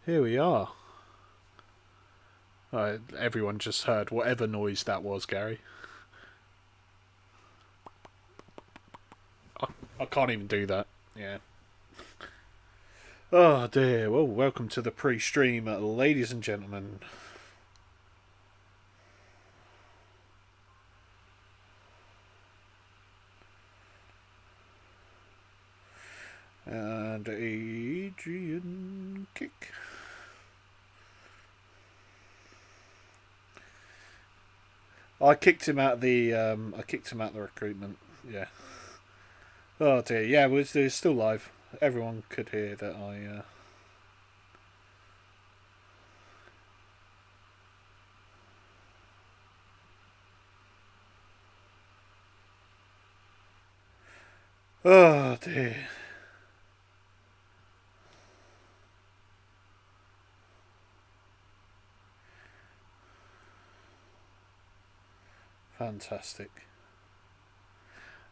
Here we are. Everyone just heard whatever noise that was, Gary. I can't even do that. Yeah. Oh dear. Well, welcome to the pre-stream, ladies and gentlemen. And Adrian kick. I kicked him out the. I kicked him out the recruitment. Yeah. Oh dear. Yeah, we're still live. Everyone could hear that I. Oh dear. Fantastic.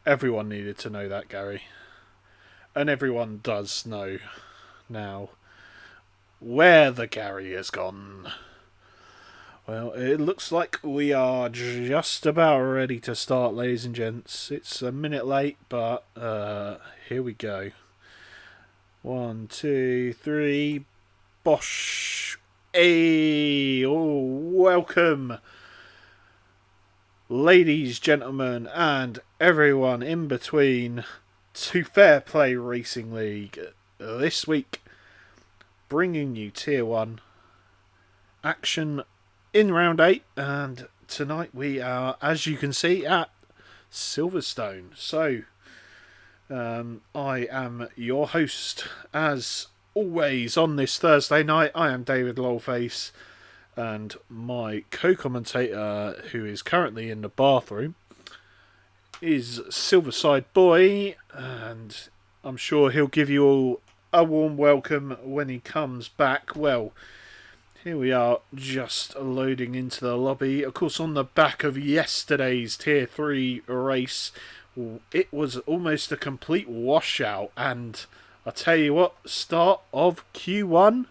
Everyone needed to know that, Gary. And everyone does know now where the Gary has gone. Well, it looks like we are just about ready to start, ladies and gents. It's a minute late, but here we go. 1, 2, 3, bosh. Hey, oh, welcome, ladies, gentlemen, and everyone in between to Fair Play Racing League. This week, bringing you Tier 1 action in round 8, and tonight we are, as you can see, at Silverstone. So, I am your host, as always, on this Thursday night. I am David Lolface, and my co-commentator, who is currently in the bathroom, is Silverside Boy, and I'm sure he'll give you all a warm welcome when he comes back. Well, here we are, just loading into the lobby. Of course, on the back of yesterday's Tier 3 race, it was almost a complete washout. And I tell you what, start of Q1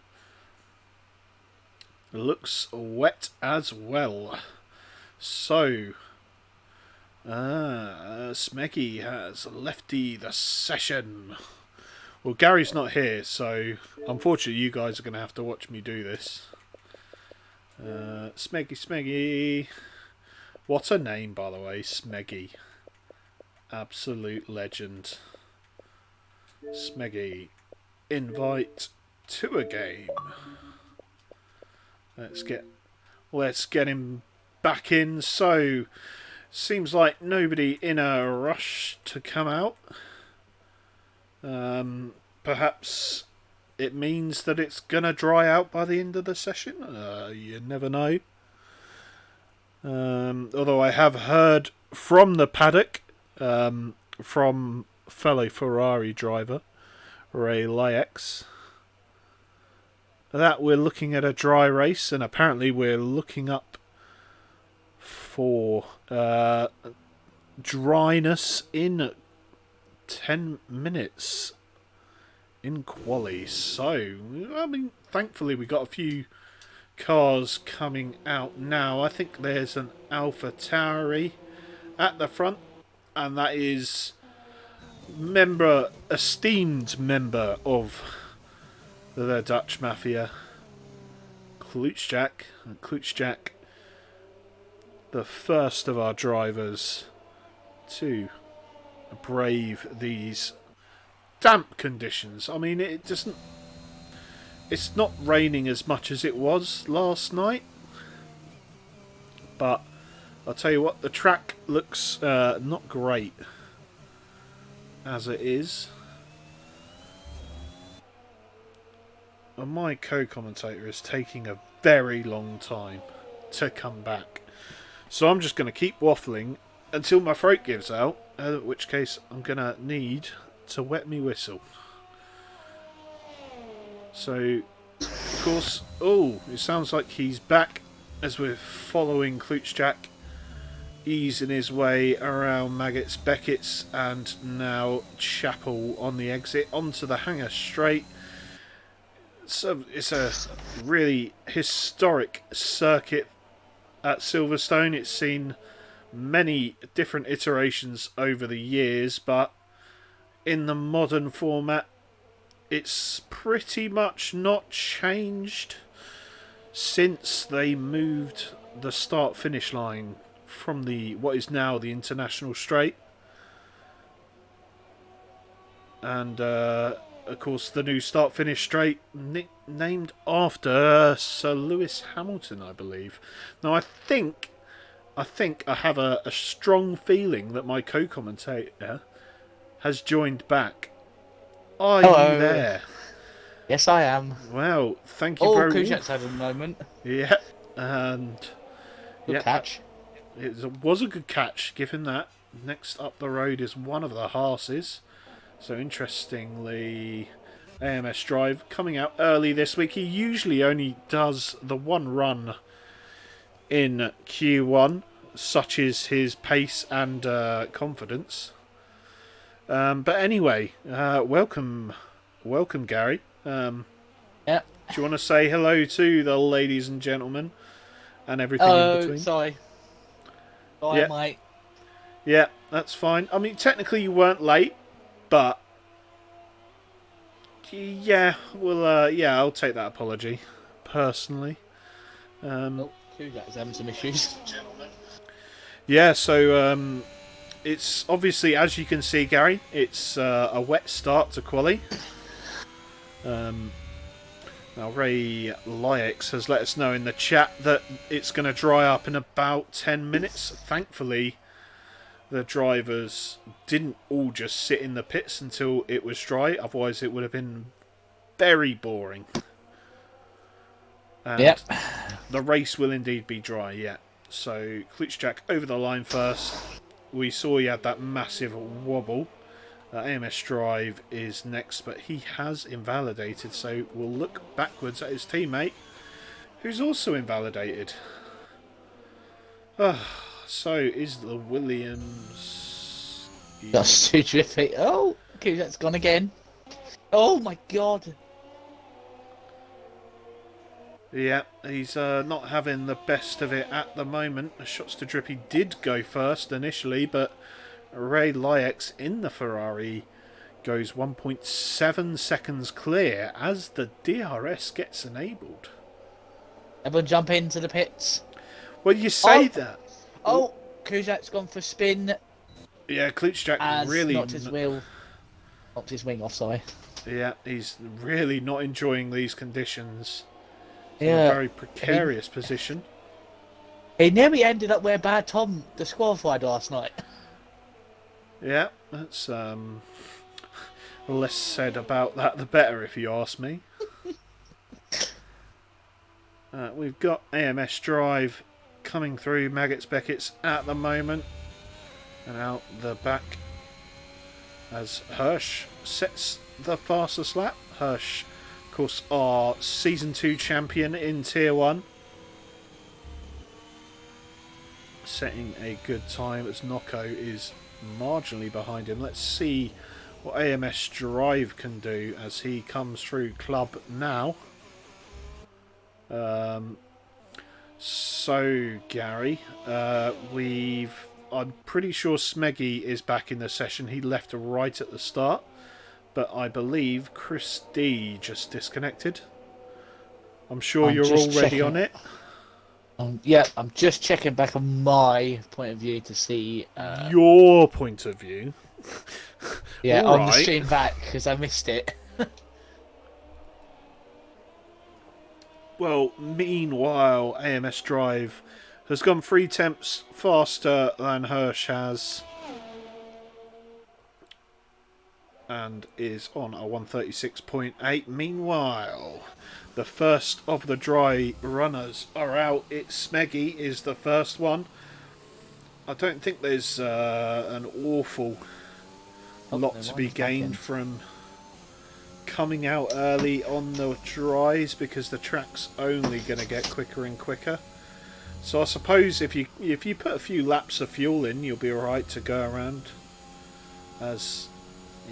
looks wet as well. So, Smeggy has lefty the session. Well, Gary's not here, so unfortunately you guys are going to have to watch me do this. Smeggy. What a name, by the way, Smeggy. Absolute legend. Smeggy. Invite to a game. Let's get him back in. So, seems like nobody in a rush to come out. Perhaps it means that it's going to dry out by the end of the session. You never know. Although I have heard from the paddock, from fellow Ferrari driver, Ray Laix, that we're looking at a dry race, and apparently we're looking up for dryness in 10 minutes in quali. So, I mean, thankfully we got a few cars coming out now. I think there's an Alpha Tauri at the front, and that is esteemed member of the Dutch Mafia, Klootschak. Klootschak, the first of our drivers to brave these damp conditions. I mean, it's not raining as much as it was last night, but I'll tell you what, the track looks not great as it is. And my co-commentator is taking a very long time to come back, so I'm just going to keep waffling until my throat gives out, in which case I'm going to need to wet me whistle. So, of course, it sounds like he's back as we're following Klootschak easing his way around Maggots, Beckett's, and now Chapel on the exit onto the hangar straight. it's a really historic circuit at Silverstone. It's seen many different iterations over the years, but in the modern format, it's pretty much not changed since they moved the start-finish line from the what is now the International Straight. And of course, the new start-finish straight named after Sir Lewis Hamilton, I believe. Now, I think I have a strong feeling that my co-commentator has joined back. Are Hello. you there? Yes, I am. Well, thank you Oh, very Kujak's had a moment. Yeah, and Good catch. it was a good catch. Give him that. Next up the road is one of the Haas's. So interestingly, AMS Drive coming out early this week. He usually only does the one run in Q1, such is his pace and confidence. But anyway, welcome, Gary. Yeah. Do you want to say hello to the ladies and gentlemen and everything in between? Sorry. Bye, Yeah. mate. Yeah, that's fine. I mean, technically you weren't late, but yeah, well, yeah, I'll take that apology personally. Kujak's having some issues. Yeah, so it's obviously, as you can see, Gary, it's a wet start to quali. Now, Ray Lyax has let us know in the chat that it's going to dry up in about 10 minutes. Thankfully, the drivers didn't all just sit in the pits until it was dry. Otherwise, it would have been very boring. And Yep. the race will indeed be dry, yeah. So, Klutschak over the line first. We saw he had that massive wobble. AMS Drive is next, but he has invalidated, so we'll look backwards at his teammate, who's also invalidated. So is the Williams. That's too terrific. Oh, Kujak's gone again. Oh my god. Yeah, he's not having the best of it at the moment. The shots to Drippy did go first initially, but Ray Lyax in the Ferrari goes 1.7 seconds clear as the DRS gets enabled. Everyone jump into the pits. Well, you say that. Oh, Kujak's gone for a spin. Yeah, Klutschak As really knocked his wing off, sorry. Yeah, he's really not enjoying these conditions. He's Yeah. in a very precarious position. He nearly ended up where Bad Tom disqualified last night. Yeah, that's less said about that the better, if you ask me. We've got AMS Drive coming through Maggots Beckett's at the moment, and out the back as Hirsch sets the fastest lap. Hirsch, of course, our Season 2 champion in Tier 1. Setting a good time as Nocco is marginally behind him. Let's see what AMS Drive can do as he comes through Club now. So, Gary, I'm pretty sure Smeggy is back in the session. He left right at the start, but I believe Chris D just disconnected. I'm sure you're already on it. Yeah, I'm just checking back on my point of view to see... Your point of view? Yeah, All on the right. stream back, because I missed it. Well, meanwhile, AMS Drive has gone 3 tenths faster than Hirsch has, and is on a 136.8. Meanwhile, the first of the dry runners are out. It's Smeggy is the first one. I don't think there's an awful lot to be gained from coming out early on the dries, because the track's only going to get quicker and quicker. So I suppose if you put a few laps of fuel in, you'll be alright to go around. As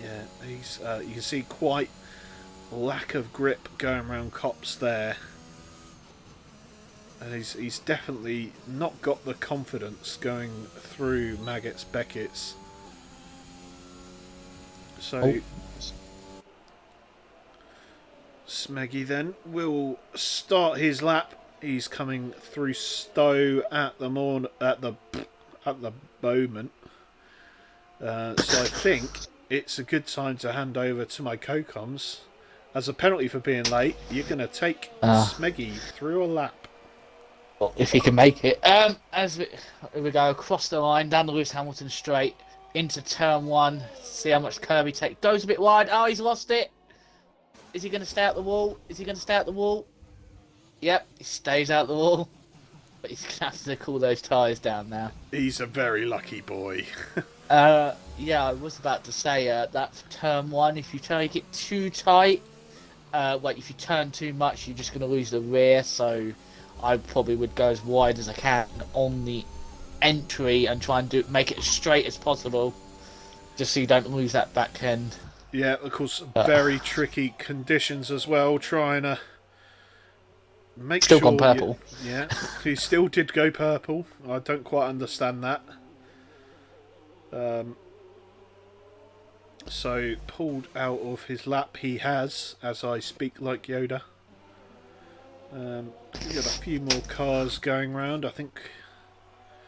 yeah, he's you can see quite lack of grip going around Kops there. And he's definitely not got the confidence going through Maggots Beckett's. So Smeggy then will start his lap. He's coming through Stowe at the moment. So I think it's a good time to hand over to my co-coms. As a penalty for being late, you're going to take Smeggy through a lap. Well, if he can make it. As we go across the line, down the Lewis Hamilton straight, into turn 1, see how much curve he takes. Goes a bit wide. Oh, he's lost it. Is he going to stay out the wall? Yep, he stays out the wall. But he's going to have to cool those tyres down now. He's a very lucky boy. Yeah, I was about to say that's turn 1. If you take it too tight, if you turn too much, you're just going to lose the rear. So I probably would go as wide as I can on the entry and try and make it as straight as possible, just so you don't lose that back end. Yeah, of course, very tricky conditions as well. Trying to make still sure. Gone purple. He still did go purple. I don't quite understand that. So pulled out of his lap he has, as I speak like Yoda. We've got a few more cars going round, I think.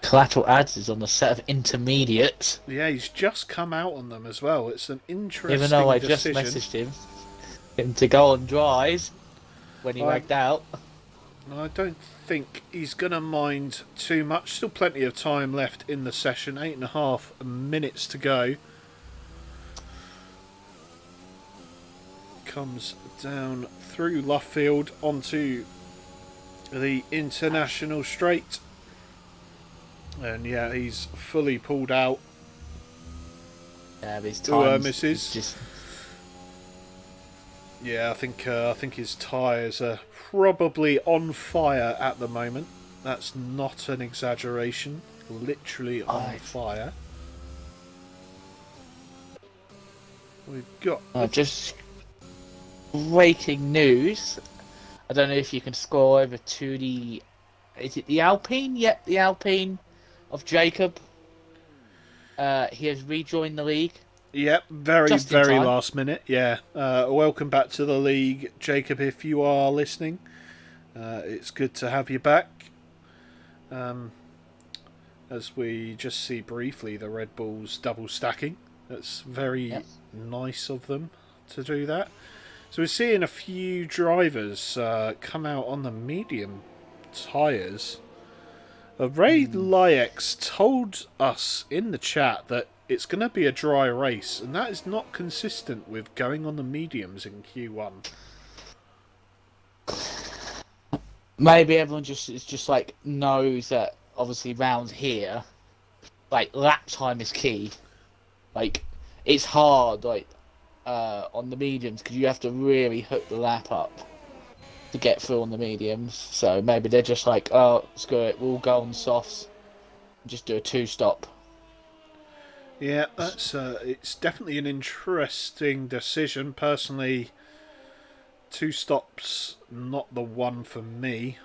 Collateral Ads is on the set of intermediates. Yeah, he's just come out on them as well. It's an interesting Even though I decision. just messaged him to go on dries when he lagged out. I don't think he's going to mind too much. Still plenty of time left in the session. 8.5 minutes to go. Comes down through Luffield onto the international straight. And yeah, he's fully pulled out. Yeah, his time misses. Just... Yeah, I think his tyres are probably on fire at the moment. That's not an exaggeration. Literally on fire. We've got... just breaking news. I don't know if you can scroll over to the... Is it the Alpine? Yep, the Alpine of Jacob. He has rejoined the league. Yep, very last minute. Yeah, welcome back to the league, Jacob. If you are listening, it's good to have you back. As we just see briefly, the Red Bulls double stacking. That's very nice of them to do that. So we're seeing a few drivers come out on the medium tyres. Ray Lyex told us in the chat that it's going to be a dry race, and that is not consistent with going on the mediums in Q1. Maybe everyone just like knows that obviously round here, like lap time is key. Like it's hard, on the mediums because you have to really hook the lap up to get through on the mediums. So maybe they're just like, oh, screw it, we'll go on softs, just do a 2-stop. Yeah, that's it's definitely an interesting decision. Personally, 2 stops not the one for me.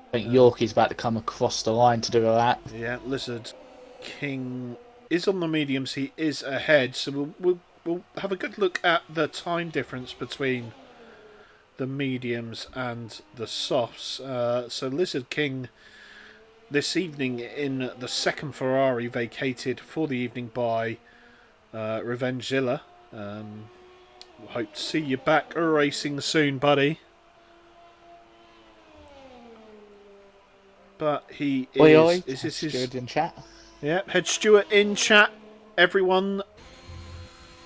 I think Yorkie's about to come across the line to do a lap. Yeah, Lizard King is on the mediums. He is ahead, so we'll have a good look at the time difference between the mediums and the softs. So Lizard King this evening in the second Ferrari, vacated for the evening by Revengezilla. Hope to see you back racing soon, buddy. But he is... Oi. Is this his... Steward in chat? Yeah, Head Stewart in chat. Everyone,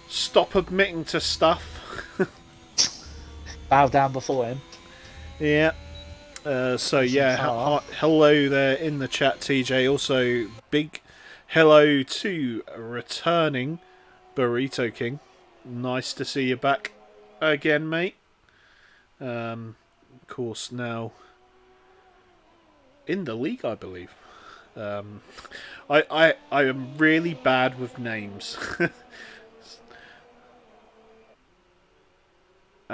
stop admitting to stuff. Bow down before him. Yeah. Hello there in the chat, TJ. Also, big hello to returning Burrito King. Nice to see you back again, mate. Of course, now in the league, I believe. I am really bad with names.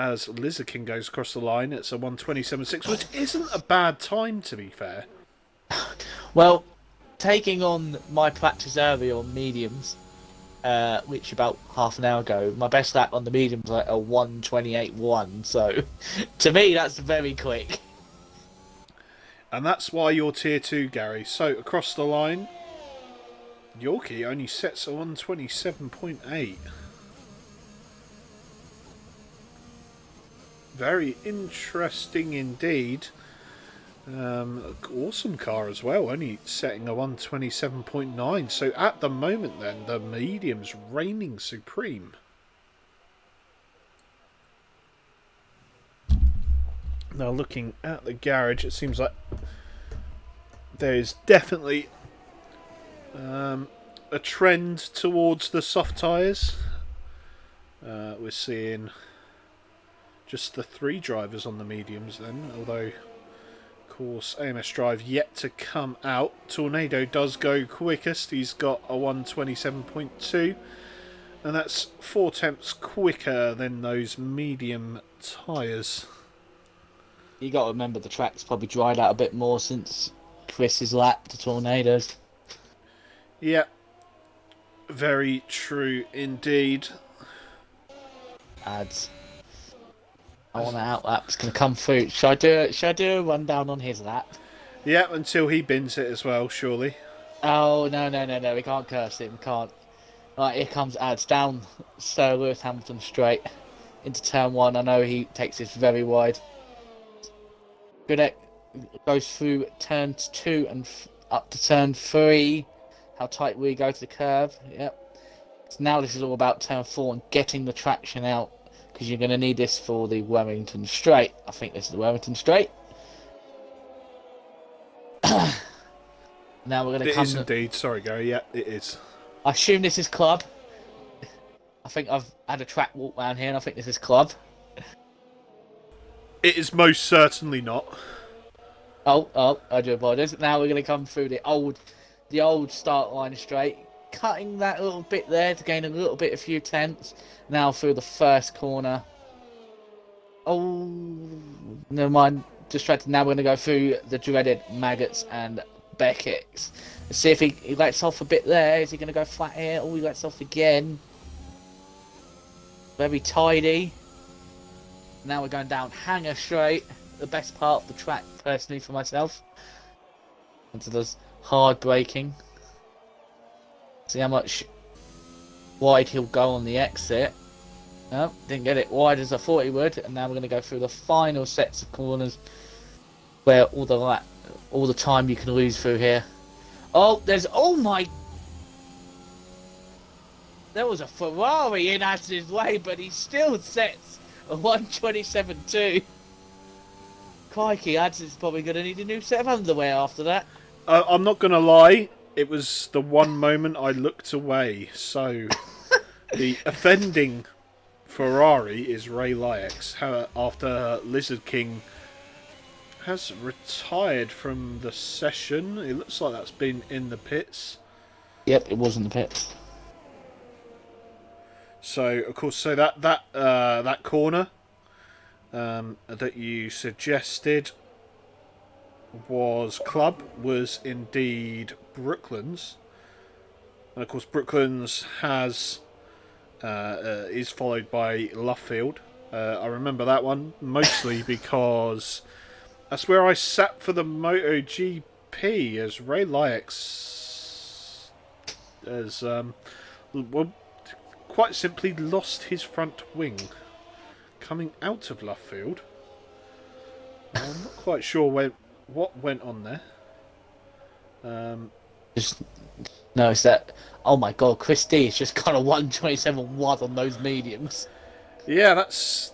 as Lizard King goes across the line. It's a 1:27.6, which isn't a bad time, to be fair. Well, taking on my practice earlier on mediums, which about half an hour ago, my best lap on the medium was like a 1:28.1. So, to me, that's very quick. And that's why you're tier 2, Gary. So, across the line, Yorkie only sets a 1:27.8. Very interesting indeed. Awesome car as well, only setting a 1:27.9. So at the moment then, the medium's reigning supreme. Now looking at the garage, it seems like there is definitely a trend towards the soft tyres. We're seeing just the 3 drivers on the mediums then, although of course AMS Drive yet to come out. Tornado does go quickest, he's got a 1:27.2, and that's 4 tenths quicker than those medium tyres. You got to remember the track's probably dried out a bit more since Chris's lap to Tornadoes. Yeah, very true indeed. Ads. I want an outlap's going to come through. Should I do a rundown on his lap? Yeah, until he bins it as well, surely. Oh, no. We can't curse him. We can't. Right, here comes Ads down Sir Lewis Hamilton straight into turn 1. I know he takes this very wide. Good goes through turns 2 and up to turn 3. How tight will he go to the curve? Yep. So now this is all about turn 4 and getting the traction out, because you're going to need this for the Warrington Straight. I think this is the Warrington Straight. Now we're going to come... It is indeed. Sorry, Gary. Yeah, it is. I assume this is club. I think I've had a track walk around here, and I think this is club. It is most certainly not. Oh, I do apologise. Now we're going to come through the old start line straight, cutting that little bit there to gain a little bit, a few tenths. Now through the first corner. Oh, never mind. Distracted. Now we're going to go through the dreaded Maggots and Beckett's. Let's see if he lets off a bit there. Is he going to go flat here? Oh, he lets off again. Very tidy. Now we're going down Hanger Straight. The best part of the track, personally, for myself. Into those hard braking. See how much wide he'll go on the exit. No, didn't get it wide as I thought he would. And now we're going to go through the final sets of corners, where all the time you can lose through here. Oh, there was a Ferrari in Ads's way, but he still sets a 1:27.2. Crikey, Ads is probably going to need a new set of underwear after that. I'm not going to lie, it was the one moment I looked away. So, the offending Ferrari is Ray Lyax, after Lizard King has retired from the session. It looks like that's been in the pits. Yep, it was in the pits. So, of course, that corner that you suggested was indeed Brooklands, and of course Brooklands is followed by Luffield. I remember that one mostly because that's where I sat for the MotoGP, as Ray Lyax has quite simply lost his front wing coming out of Luffield. I'm not quite sure what went on there. Just notice that. Oh my God, Chris D has just got a 1:27.1 on those mediums. Yeah, that's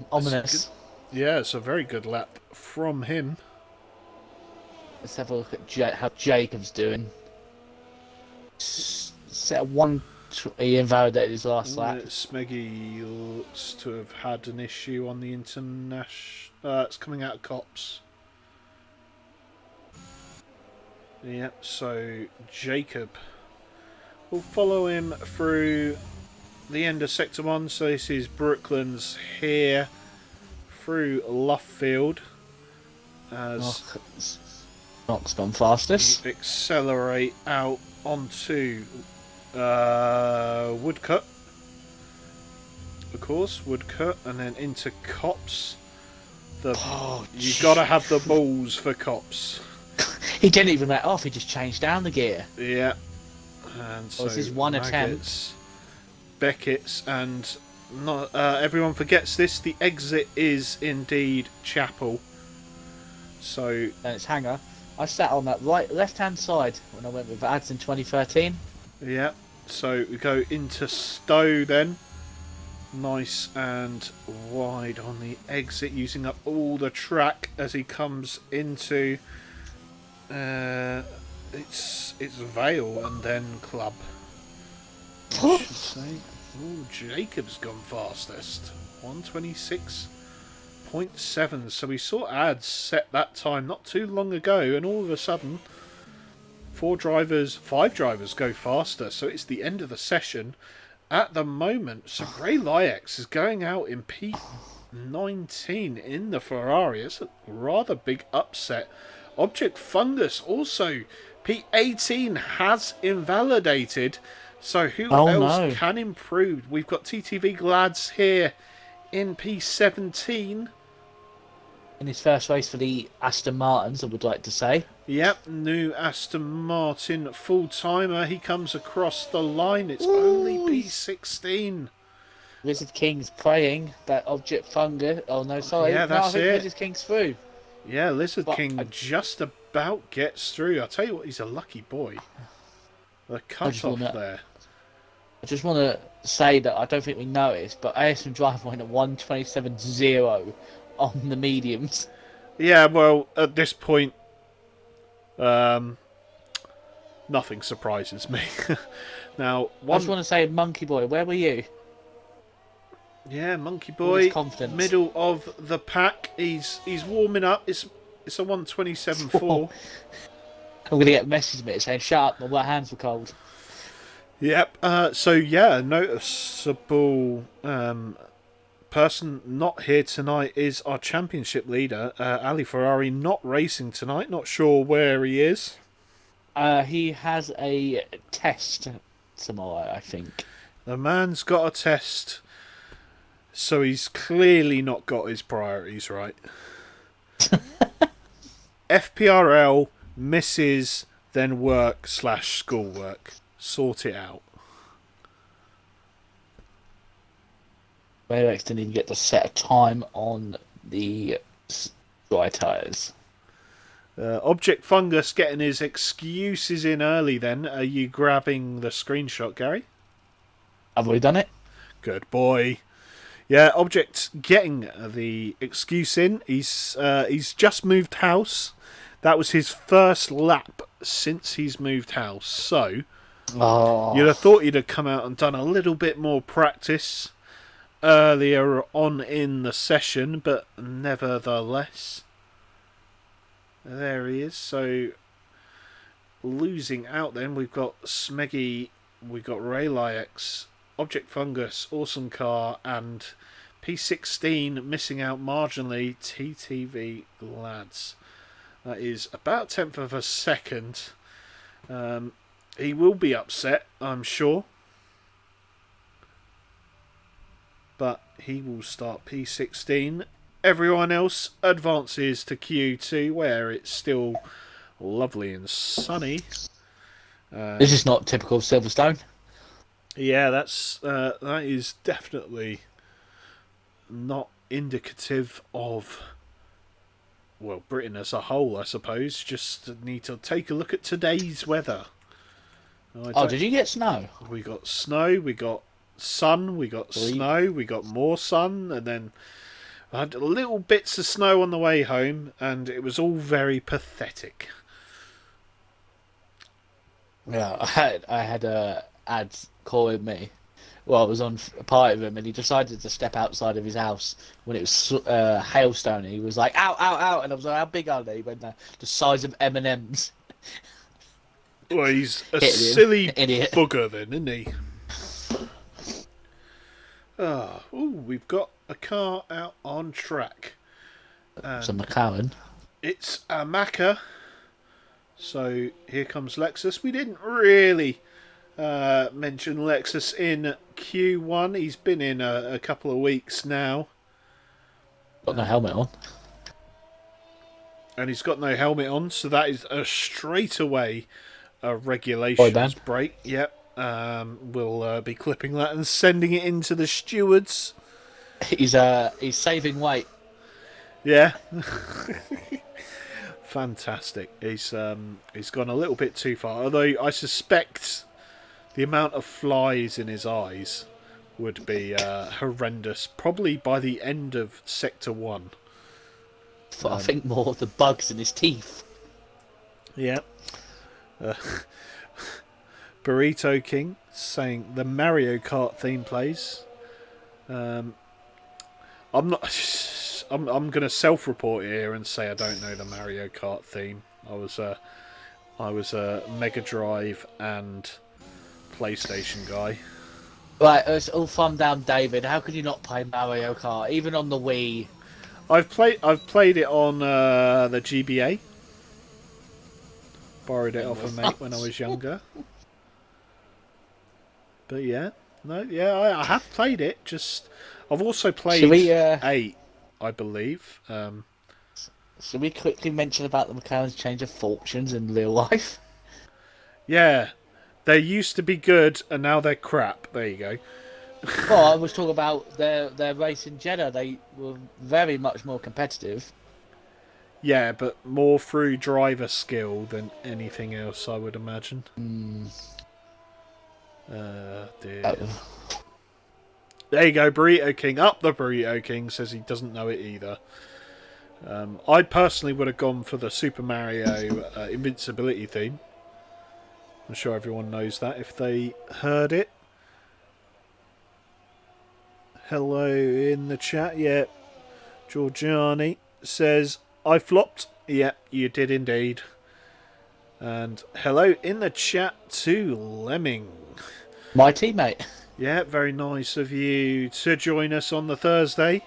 ominous. Yeah, it's a very good lap from him. Let's have a look at how Jacob's doing. Set one. He invalidated his last lap. Smeggy looks to have had an issue on the international. It's coming out of Cops. Yep, so Jacob will follow him through the end of Sector 1. So this is Brooklands here through Luffield as Knox gone fastest. accelerate out onto Woodcut. Of course, Woodcut, and then into Cops. You gotta have the balls for Cops. He didn't even let off, he just changed down the gear. Yeah. And so this is one Maggots, Beckett's, and not everyone forgets this. The exit is indeed Chapel. So and it's Hanger. I sat on that left-hand side when I went with ads in 2013. yeah. So we go into Stowe then. Nice and wide on the exit, using up all the track as he comes into it's Vale and then Club. I should say. Oh, Jacob's gone fastest. 126.7. So we saw ads set that time not too long ago, and all of a sudden 5 drivers go faster. So it's the end of the session. At the moment, so Ray Lyax is going out in P19 in the Ferrari. It's a rather big upset. Object Fungus also P18 has invalidated. So who else can improve? We've got TTV Glads here in P17. In his first race for the Aston Martins, I would like to say. Yep, new Aston Martin full-timer. He comes across the line. It's only P16. Lizard King's praying that Object Fungus... Oh, no, sorry. Yeah, that's it. Lizard King's through. Yeah, Lizard King just about gets through. I'll tell you what, he's a lucky boy. The cut-off there. I just want to say that I don't think we noticed, but ASM Drive went at 127.0 on the mediums. Yeah, well, at this point, nothing surprises me. Now, I just want to say, Monkey Boy, where were you? Yeah, Monkey Boy, middle of the pack. He's warming up. It's a 127.4. I'm going to get a message to me saying, shut up, my hands were cold. Yep. So, yeah, noticeable person not here tonight is our championship leader, Ali Ferrari, not racing tonight. Not sure where he is. He has a test tomorrow, I think. The man's got a test, so he's clearly not got his priorities right. FPRL misses, then work/schoolwork. Sort it out. Maywex didn't even get to set a time on the dry tyres. Object Fungus getting his excuses in early then. Are you grabbing the screenshot, Gary? Have we done it? Good boy. Yeah, Object getting the excuse in. He's just moved house. That was his first lap since he's moved house. So, you'd have thought he'd have come out and done a little bit more practice earlier on in the session, but nevertheless, there he is. So, losing out then, we've got Smeggy, we've got Ray Lyax, Object Fungus, Awesome Car, and P16 missing out marginally, TTV Lads. That is about 10th of a second. He will be upset, I'm sure. But he will start P16. Everyone else advances to Q2, where it's still lovely and sunny. This is not typical Silverstone. Yeah, that is definitely not indicative of, well, Britain as a whole, I suppose. Just need to take a look at today's weather. Did you get snow? We got snow, we got sun, we got snow, we got more sun, and then I had little bits of snow on the way home, and it was all very pathetic. Yeah, I had a ads calling me. Well, I was on a party with him, and he decided to step outside of his house when it was hailstone. He was like, "Ow, ow, ow!" And I was like, "How big are they?" He went, "The size of M&Ms." Well, he's a silly bugger then, isn't he? We've got a car out on track. It's a McLaren. It's a Macca. So here comes Lexus. We didn't really mention Lexus in Q1. He's been in a couple of weeks now. Got no helmet on. And he's got no helmet on, so that is a straight away a regulations break. Yep. We'll be clipping that and sending it into the stewards. He's saving weight. Yeah. Fantastic. He's gone a little bit too far. Although I suspect the amount of flies in his eyes would be horrendous. Probably by the end of Sector 1. I think more of the bugs in his teeth. Yeah. Burrito King saying the Mario Kart theme plays. I'm not. I'm going to self-report here and say I don't know the Mario Kart theme. I was a Mega Drive and PlayStation guy. Right, it's all fun down, David. How could you not play Mario Kart, even on the Wii? I've played it on the GBA. Borrowed it off a mate when I was younger. But yeah, I have played it. Just I've also played 8, I believe. Should we quickly mention about the McLaren's change of fortunes in real life? Yeah, they used to be good and now they're crap. There you go. Well, I was talking about their race in Jeddah. They were very much more competitive. Yeah, but more through driver skill than anything else, I would imagine. Dear. There you go, Burrito King. Up the Burrito King says he doesn't know it either. I personally would have gone for the Super Mario Invincibility theme. I'm sure everyone knows that if they heard it. Hello in the chat. Yeah, Georgiani says, I flopped. Yep, you did indeed. And hello in the chat to Lemming. My teammate. Yeah, very nice of you to join us on the Thursday.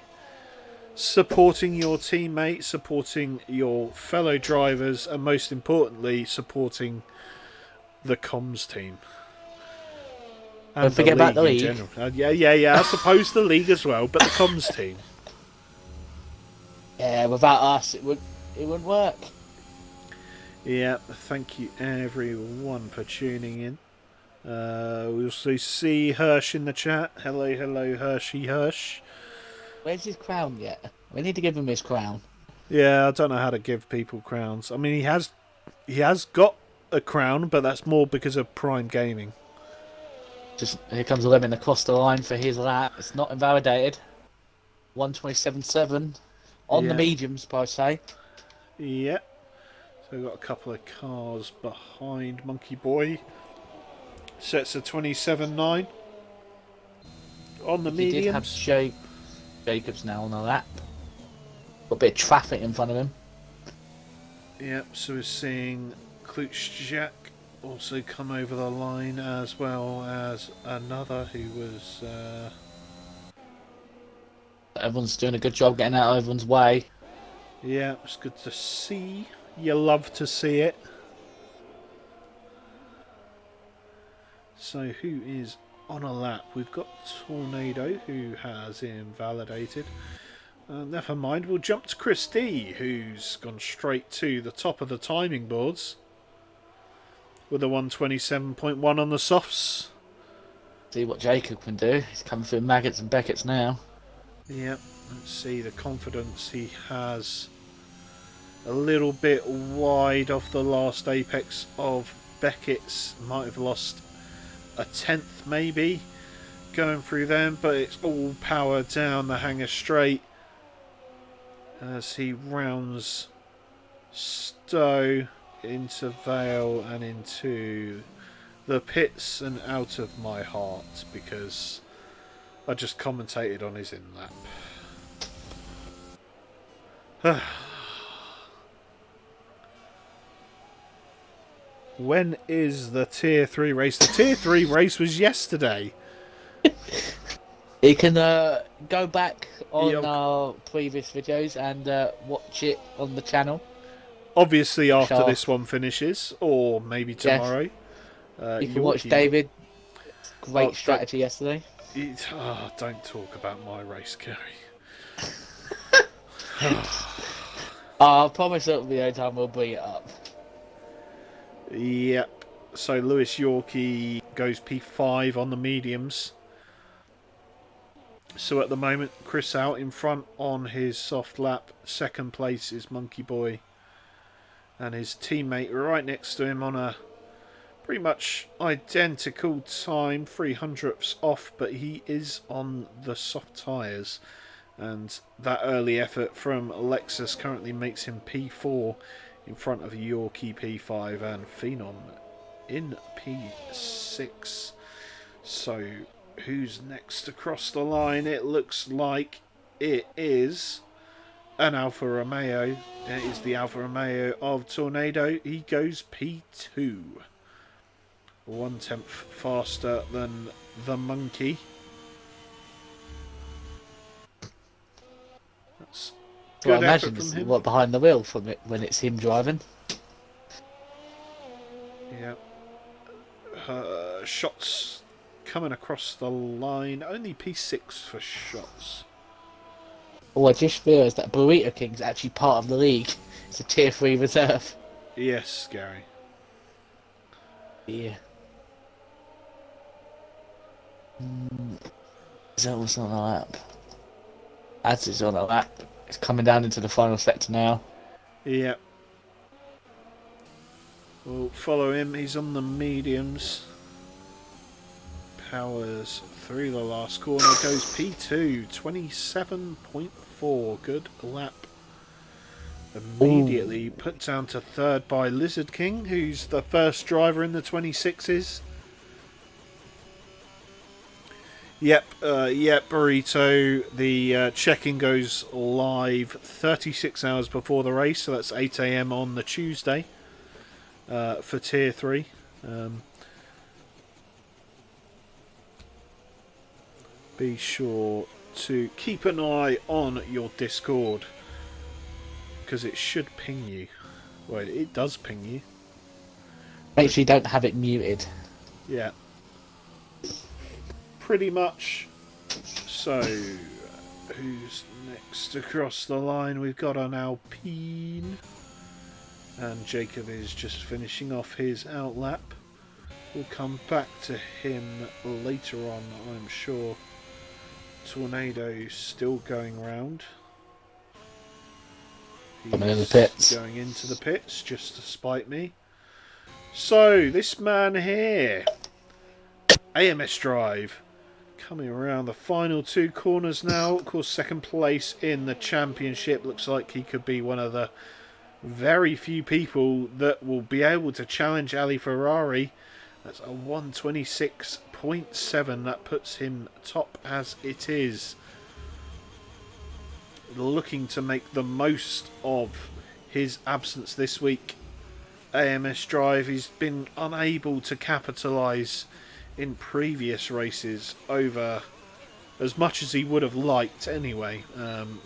Supporting your teammate, supporting your fellow drivers, and most importantly, supporting the comms team. And don't forget about the league. Yeah. I suppose the league as well, but the comms team. Yeah, without us, it wouldn't work. Yeah, thank you everyone for tuning in. We also see Hirsch in the chat. Hello, Hershey Hirsch. Where's his crown yet? We need to give him his crown. Yeah, I don't know how to give people crowns. I mean, he has got a crown, but that's more because of Prime Gaming. Just here comes a lemon across the line for his lap. It's not invalidated. 127.7 on the mediums, per se. Yeah. So we've got a couple of cars behind Monkey Boy. Sets a 27.9 on the mediums. He did have Jacobs now on the lap. Got a bit of traffic in front of him. Yep, so we're seeing Klutschak also come over the line, as well as another who was... Everyone's doing a good job getting out of everyone's way. Yeah, it's good to see. You love to see it. So who is on a lap? We've got Tornado, who has invalidated. Never mind, we'll jump to Chris D, who's gone straight to the top of the timing boards with a 127.1 on the softs. See what Jacob can do. He's coming through Maggots and Beckett's now. Yep, let's see the confidence he has. A little bit wide off the last apex of Beckett's. Might have lost a tenth maybe going through them, but it's all power down the Hangar Straight as he rounds Stowe into Vale and into the pits and out of my heart, because I just commentated on his in-lap. When is the Tier 3 race? The Tier 3 race was yesterday. You can go back on Yeah, our previous videos and watch it on the channel. obviously after Sure. this one finishes, or maybe Yes, tomorrow. you can watch Yorkie. David. Oh, Great strategy yesterday. don't talk about my race, Gary. I promise it'll be no time we'll bring it up. Yep. So Lewis Yorkie goes P5 on the mediums. So at the moment, Chris out in front on his soft lap. Second place is Monkey Boy. And his teammate right next to him on a pretty much identical time, 300ths off, but he is on the soft tyres. And that early effort from Lexus currently makes him P4 in front of Yorkie P5 and Phenom in P6. So who's next across the line? It looks like it is an Alfa Romeo. It is the Alfa Romeo of Tornado. He goes P2. 1/10 faster than the Monkey. That's Well, I good effort imagine from it's him. what behind the wheel from it when it's him driving. Yeah. Shots coming across the line. Only P6 for shots. Oh, I just realised that Burrito King's actually part of the league. It's a tier 3 reserve. Yes, Gary. Yeah. Is that what's on the lap? As is on the lap. It's coming down into the final sector now. Yeah. We'll follow him. He's on the mediums. Powers through the last corner. Goes P2. 27.4. Good lap. Immediately put down to third by Lizard King, who's the first driver in the 26s. Yep, Burrito. The check-in goes live 36 hours before the race, so that's 8 a.m. on the Tuesday for Tier 3. Be sure to keep an eye on your Discord, because it should ping you. Well, it does ping you. Make sure you don't have it muted. Yeah. Pretty much. So, who's next across the line? We've got an Alpine. And Jacob is just finishing off his outlap. We'll come back to him later on, I'm sure. Tornado still going round. Coming in the pits. Going into the pits just to spite me. So, this man here, AMS Drive, coming around the final two corners now. Of course, second place in the championship. Looks like he could be one of the very few people that will be able to challenge Ali Ferrari. That's a 126.7. That puts him top as it is. Looking to make the most of his absence this week. AMS Drive, he's been unable to capitalise in previous races over as much as he would have liked anyway,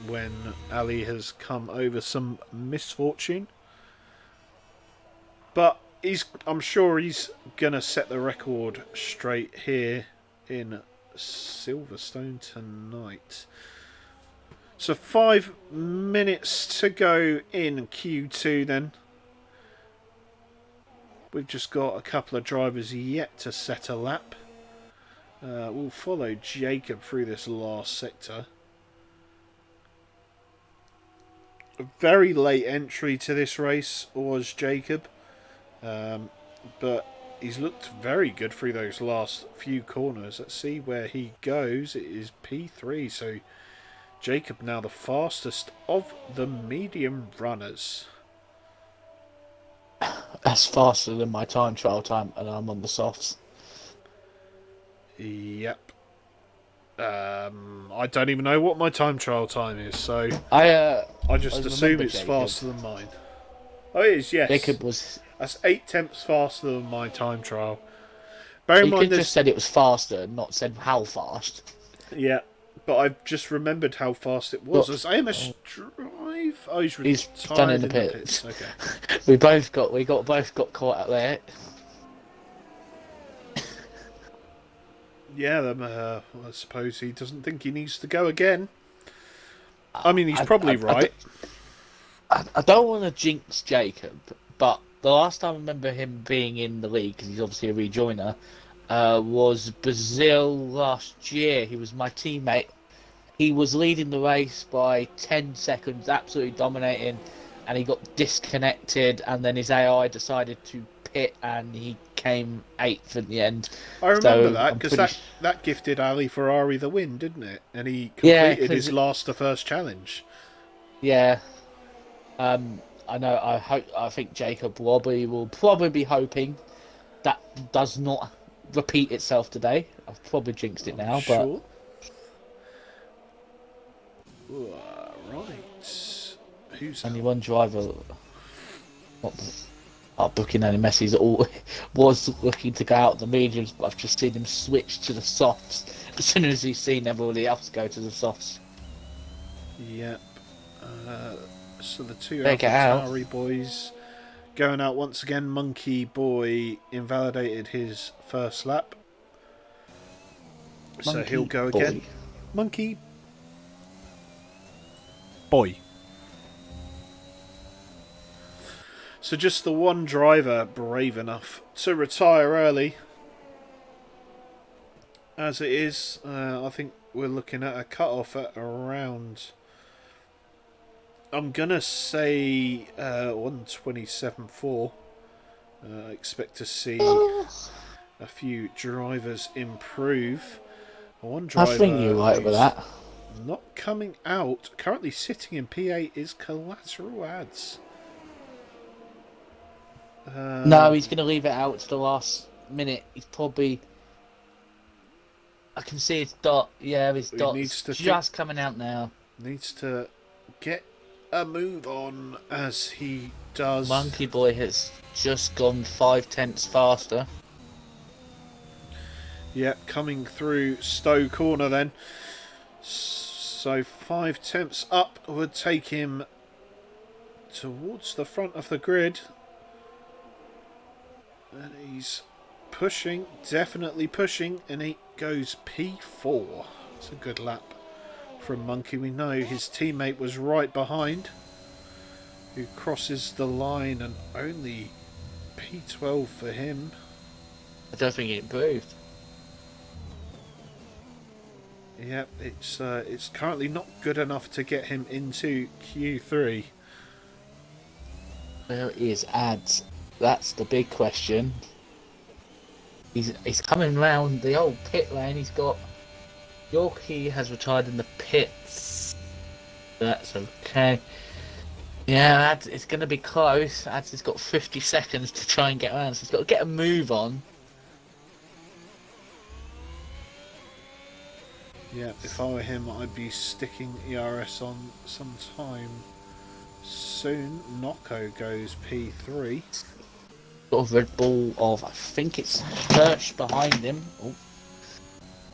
when Ali has come over some misfortune. But I'm sure he's going to set the record straight here in Silverstone tonight. So 5 minutes to go in Q2 then. We've just got a couple of drivers yet to set a lap. We'll follow Jacob through this last sector. A very late entry to this race was Jacob. But he's looked very good through those last few corners. Let's see where he goes. It is P3, so Jacob now the fastest of the medium runners. That's faster than my time trial time, and I'm on the softs. Yep. I don't even know what my time trial time is, so I just assume it's Jacob. faster than mine. Oh, it is, yes. Jacob was. That's 8/10 faster than my time trial. Bear in You mind could this. just said it was faster, not said how fast. Yeah, but I've just remembered how fast it was. Got, As AMS Drive, oh, he's he's done retired in the in the pits. pits. Okay. Both got caught out there. Yeah, I suppose he doesn't think he needs to go again. I I, mean, he's I, probably I, right. I don't want to jinx Jacob, but the last time I remember him being in the league, because he's obviously a rejoiner, was Brazil last year. He was my teammate. He was leading the race by 10 seconds, absolutely dominating, and he got disconnected, and then his AI decided to pit, and he came 8th in the end. I remember So that I'm because pretty, that gifted Ali Ferrari the win, didn't it? And he yeah, completed his last to first challenge. yeah. I know. I think Jacob Robbie will probably be hoping that does not repeat itself today. I've probably jinxed it I'm now, but sure. Right. Who's only out? one driver. Not booking any Messi's all was looking to go out the mediums, but I've just seen him switch to the softs as soon as he's seen everybody else go to the softs. Yep. So the two They get out. AlphaTauri boys going out once again. Monkey Boy invalidated his first lap, so he'll go again. Monkey Boy. So just the one driver brave enough to retire early. As it is, I think we're looking at a cut-off at around, I'm going to say 1:27.4. I expect to see a few drivers improve. One driver I think you're right with that. not coming out, currently sitting in P8, is Collateral Ads. No, he's going to leave it out to the last minute. He's probably. I can see his dot. Yeah, his dot's just coming out now. Needs to get a move on as he does. Monkey Boy has just gone 5/10 faster. Yep, coming through Stowe Corner then. So 5/10 up would take him towards the front of the grid. And he's pushing, definitely pushing, and he goes P4. It's a good lap from Monkey. We know his teammate was right behind, who crosses the line, and only P12 for him. I don't think it improved. Yep, it's currently not good enough to get him into Q3. Where is Ads? That's the big question. He's coming round the old pit lane. He's got Yorkie has retired in the pits. That's okay. Yeah, Ads, it's going to be close. Ads has got 50 seconds to try and get around, so he's got to get a move on. Yeah, if I were him, I'd be sticking ERS on sometime soon. Nocco goes P3. Got a Red Bull of, I think it's Hirsch behind him. Oh.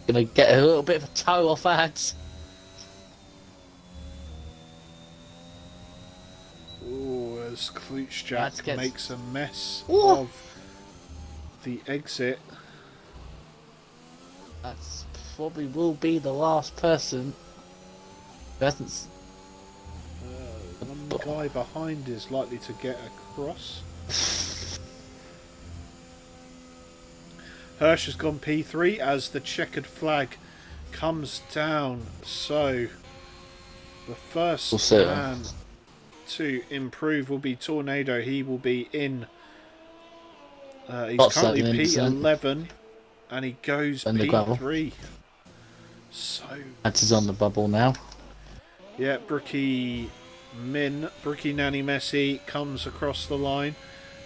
Gonna get a little bit of a toe off Ads. Oh, as Klutschjack makes a mess Ooh. of the exit. That's probably will be the last person who hasn't. One guy behind is likely to get across. Hirsch has gone P3 as the checkered flag comes down. So the first man to improve will be Tornado. He will be in. He's currently P11 and he goes P3. So Ads is on the bubble now. Yeah, Brookie Nanny Messi comes across the line.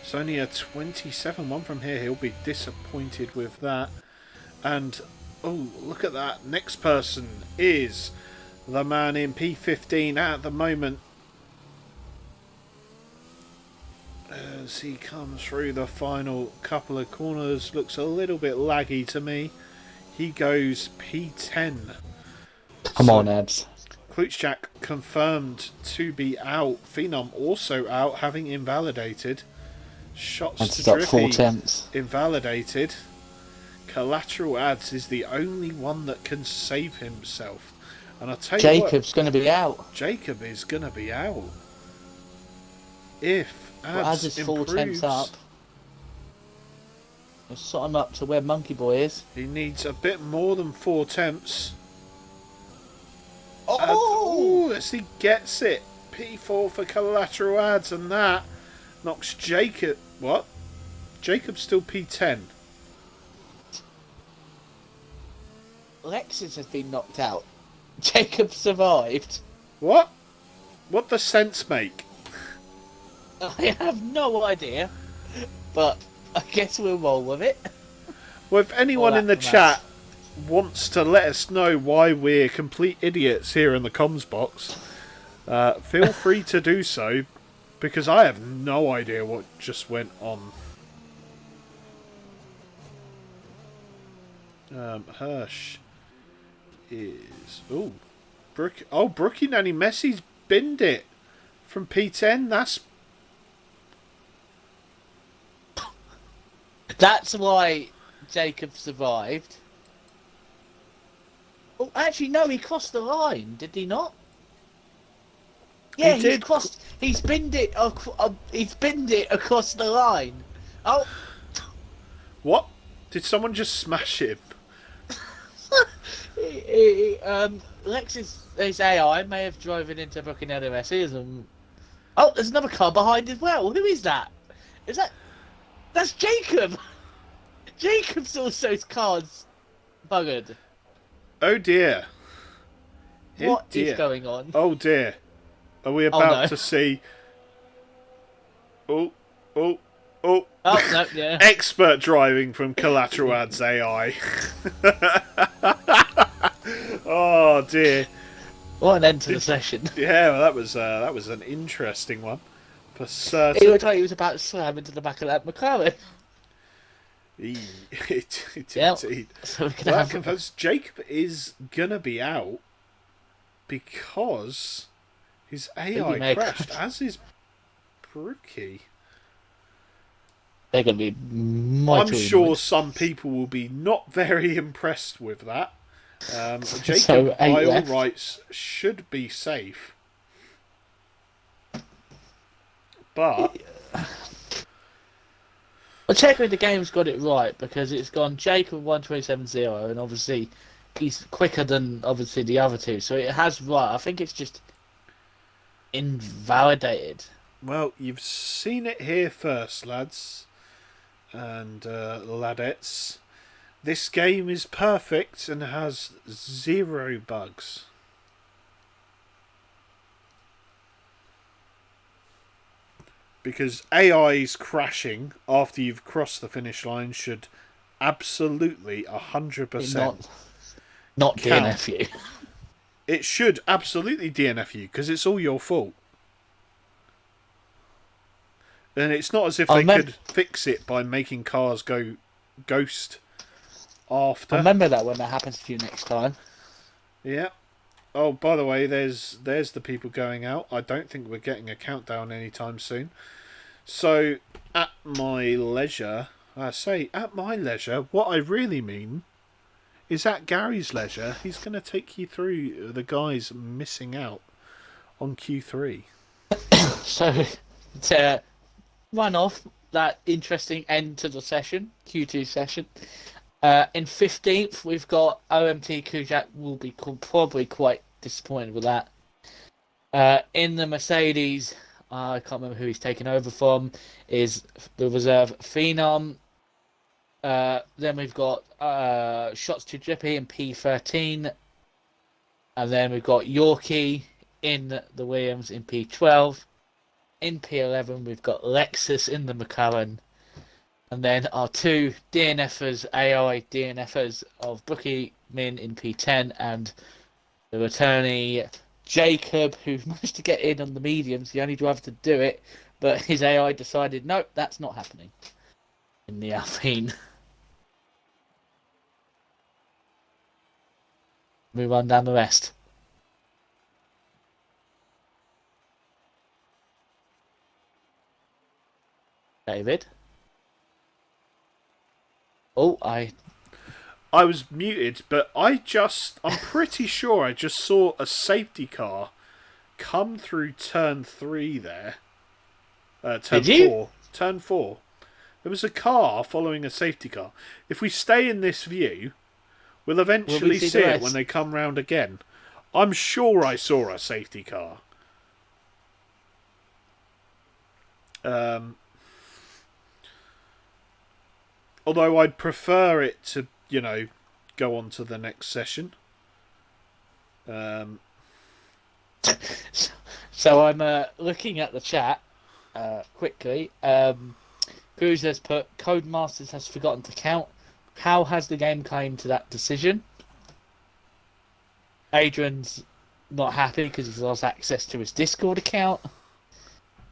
It's only a 27-1 from here. He'll be disappointed with that. And, oh, look at that. Next person is the man in P15 at the moment. As he comes through the final couple of corners. Looks a little bit laggy to me. He goes P10. Come So, on, Ebs. Klutschak confirmed to be out. Phenom also out, having invalidated. Shots And to stop 4 Drippy attempts. invalidated. Collateral Ads is the only one that can save himself. And I'll tell you Jacob's going to be out. what, Jacob is going to be out. If Well, as Ads his 4 attempts improves, up, we'll sort him up to where Monkey Boy is. he needs a bit more than 4 attempts. Oh! As he gets it. P4 for Collateral Ads, and that knocks Jacob... What? Jacob's still P10. Lexus has been knocked out. Jacob survived. What? What does sense make? I have no idea, but I guess we'll roll with it. Well, if anyone in the chat wants to let us know why we're complete idiots here in the comms box, feel free to do so, because I have no idea what just went on. Hirsch is... Brookie Nanny Messi's binned it from P10. That's why Jacob survived. Oh, actually, no, he crossed the line, did he not? Yeah, He did. He's binned it. He's binned it across the line. Oh, What? Did someone just smash him? Lex's AI may have driven into Buckingham Messi's and... Oh, there's another car behind as well. Who is that? That's Jacob. Jacob's also car's buggered. Oh dear. What is going on? Oh dear. Are we about to see... Oh, no, yeah. Expert driving from Collateral Ads AI. Oh dear. What an end to the session. Yeah, well, that was an interesting one. For certain. It looked like he was about to slam into the back of that McLaren. Indeed. So we can Well, have... confirms Jacob is gonna be out because his AI crashed, as is Brookie. They're going to be I'm sure some people will be not very impressed with that. Jacob, So, by all left. rights, should be safe. But... Well, technically the game's got it right because it's gone Jacob 127.0 and obviously he's quicker than obviously the other two, so it has right. I think it's just invalidated. Well, you've seen it here first, lads and ladettes. This game is perfect and has 0 bugs. Because AI's crashing after you've crossed the finish line should absolutely 100% Not count. DNF you. It should absolutely DNF you because it's all your fault. And it's not as if they could fix it by making cars go ghost after. Remember that when that happens to you next time. Yeah. Oh, by the way, there's the people going out. I don't think we're getting a countdown anytime soon. So, at my leisure, I say at my leisure, what I really mean is at Gary's leisure, he's going to take you through the guys missing out on Q3. So, to run off that interesting end to the session, Q2 session, in 15th, we've got OMT Kujak will be probably quite disappointed with that. In the Mercedes, I can't remember who he's taken over from, is the reserve Phenom. Then we've got Shots to Drippy in P13. And then we've got Yorkie in the Williams in P12. In P11, we've got Lexus in the McLaren. And then our two DNFers, AI DNFers of Brookie Min in P10 and the returnee Jacob, who managed to get in on the mediums, the only driver to do it, but his AI decided, nope, that's not happening in the Alpine. We run down the rest. David. Oh, I was muted, but I'm pretty sure I just saw a safety car come through turn 3 there. Turn Did you? 4. Turn 4. There was a car following a safety car. If we stay in this view, we'll eventually see it when they come round again. I'm sure I saw a safety car. Although I'd prefer it to, go on to the next session. So I'm looking at the chat quickly. Cruz has put, Codemasters has forgotten to count. How has the game came to that decision? Adrian's not happy because he's lost access to his Discord account.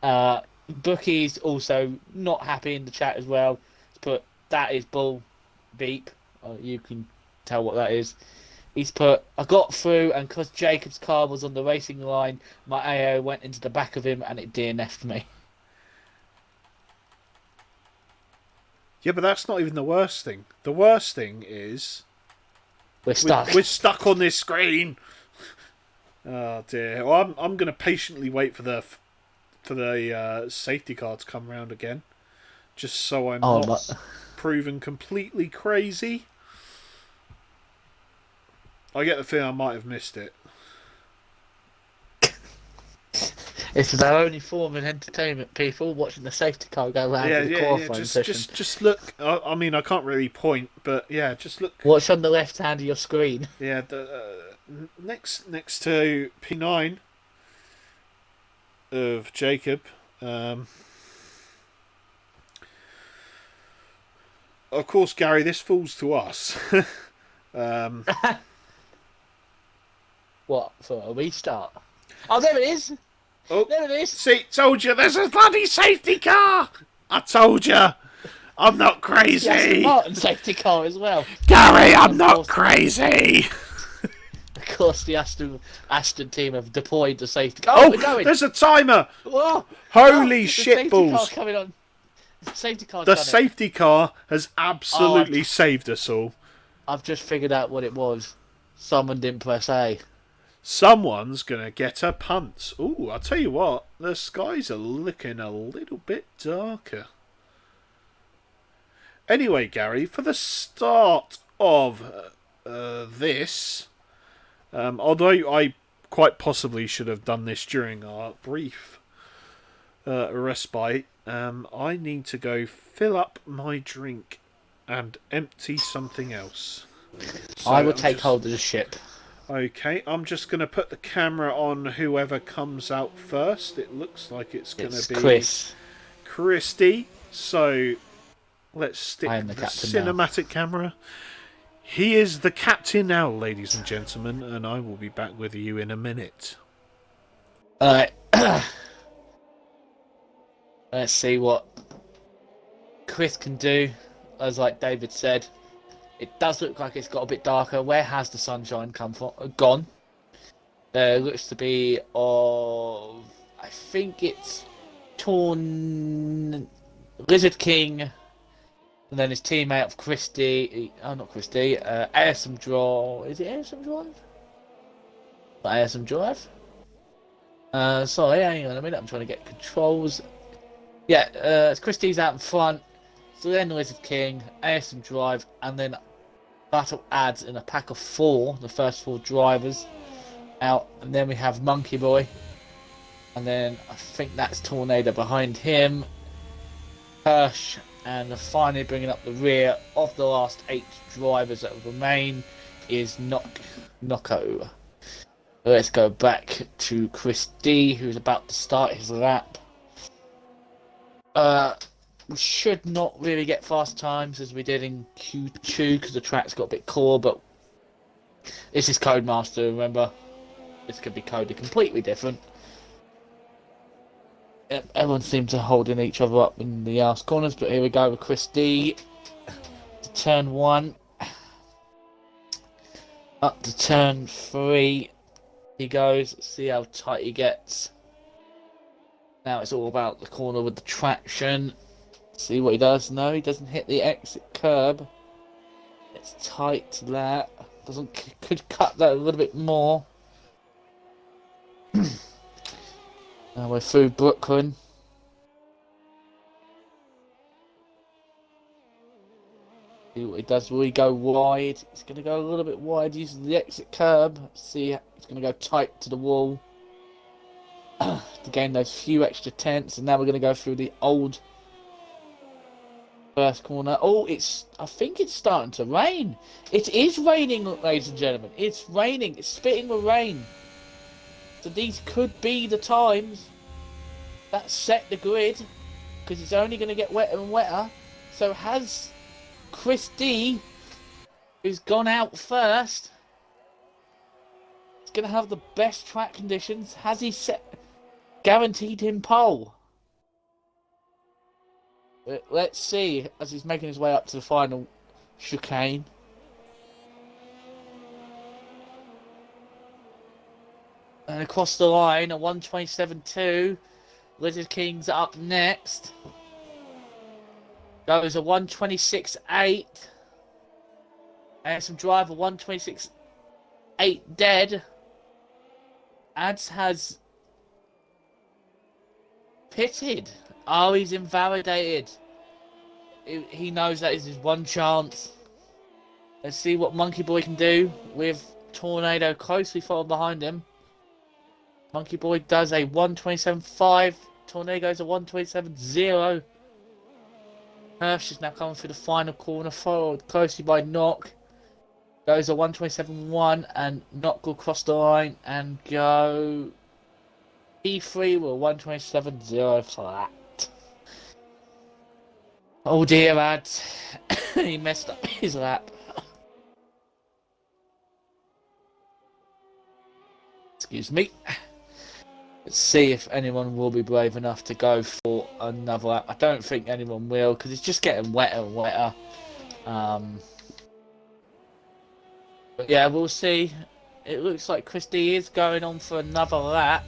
Bookie's also not happy in the chat as well. He's put, that is bull beep. You can tell what that is. He's put, I got through, and because Jacob's car was on the racing line, my AO went into the back of him and it DNF'd me. Yeah, but that's not even the worst thing. The worst thing is We're stuck. We're stuck on this screen. Oh dear. Well, I'm going to patiently wait for the safety car to come round again, just so I'm not proven completely crazy. I get the feeling I might have missed it. It's our only form of entertainment, people, watching the safety car go round to the qualifying session. Just look. I mean, I can't really point, but yeah, just look. Watch on the left hand of your screen. Yeah, next to P9 of Jacob. Of course, Gary, this falls to us. What, for a restart? Oh, there it is! Oh, there it is! See, told you, there's a bloody safety car! I told you! I'm not crazy! Yes, Martin safety car as well. Gary, I'm not crazy! Of course, the Aston team have deployed the safety car. Oh, we're going! There's a timer! Whoa. Holy shit balls! Coming on. The safety car has absolutely saved us all. I've just figured out what it was. Someone didn't press A. Someone's going to get a punt. Ooh, I'll tell you what, the skies are looking a little bit darker. Anyway, Gary, for the start of this, although I quite possibly should have done this during our brief respite, I need to go fill up my drink and empty something else. So I will take hold of the ship. Okay, I'm just going to put the camera on whoever comes out first. It looks like it's going to be Chris. Christy. So let's stick the cinematic camera. He is the captain now, ladies and gentlemen, and I will be back with you in a minute. Alright. Let's see what Chris can do. As like David said, it does look like it's got a bit darker. Where has the sunshine come from? Gone. There looks to be of... I think it's Lizard King, and then his teammate of Christy. Oh, not Christy. ASM Drive. Is it ASM Drive? Not ASM Drive? Sorry, hang on a minute. I'm trying to get controls. Yeah, Christy's out in front. So then Lizard King, ASM Drive, and then Battle adds in a pack of 4, the first 4 drivers out, and then we have Monkey Boy, and then I think that's Tornado behind him, Hirsch, and finally bringing up the rear of the last 8 drivers that remain is Nocco. Let's go back to Chris D, who's about to start his lap. We should not really get fast times as we did in Q2 because the track's got a bit cool, but this is Codemaster, remember? This could be coded completely different. Yep, everyone seems to holding each other up in the arse corners, but here we go with Chris D. To turn 1. Up to turn 3. He goes, see how tight he gets. Now it's all about the corner with the traction. See what he does. No, he doesn't hit the exit curb. It's tight to that. Could cut that a little bit more. Now we're through Brooklyn. See what he does. Will he go wide? He's going to go a little bit wide using the exit curb. See, he's going to go tight to the wall to gain those few extra tenths. And now we're going to go through the old first corner. Oh, I think it's starting to rain. It is raining, ladies and gentlemen. It's raining. It's spitting with rain. So these could be the times that set the grid, because it's only going to get wetter and wetter. So has Chris D, who's gone out first, is going to have the best track conditions. Has he guaranteed him pole? Let's see as he's making his way up to the final chicane. And across the line, a 127.2. Lizard King's up next. Goes a 126.8. And some driver 126.8 dead. Ads has pitted. Oh, he's invalidated. He knows that is his one chance. Let's see what Monkey Boy can do with Tornado closely followed behind him. Monkey Boy does a 127.5. Tornado goes a 127.0. Hirsch is now coming through the final corner, followed closely by Knock. Goes a 127.1, and Knock will cross the line and go P3 with 127.0 flat. Oh dear, lads. He messed up his lap. Excuse me. Let's see if anyone will be brave enough to go for another lap. I don't think anyone will, because it's just getting wetter and wetter. But yeah, we'll see. It looks like Christie is going on for another lap.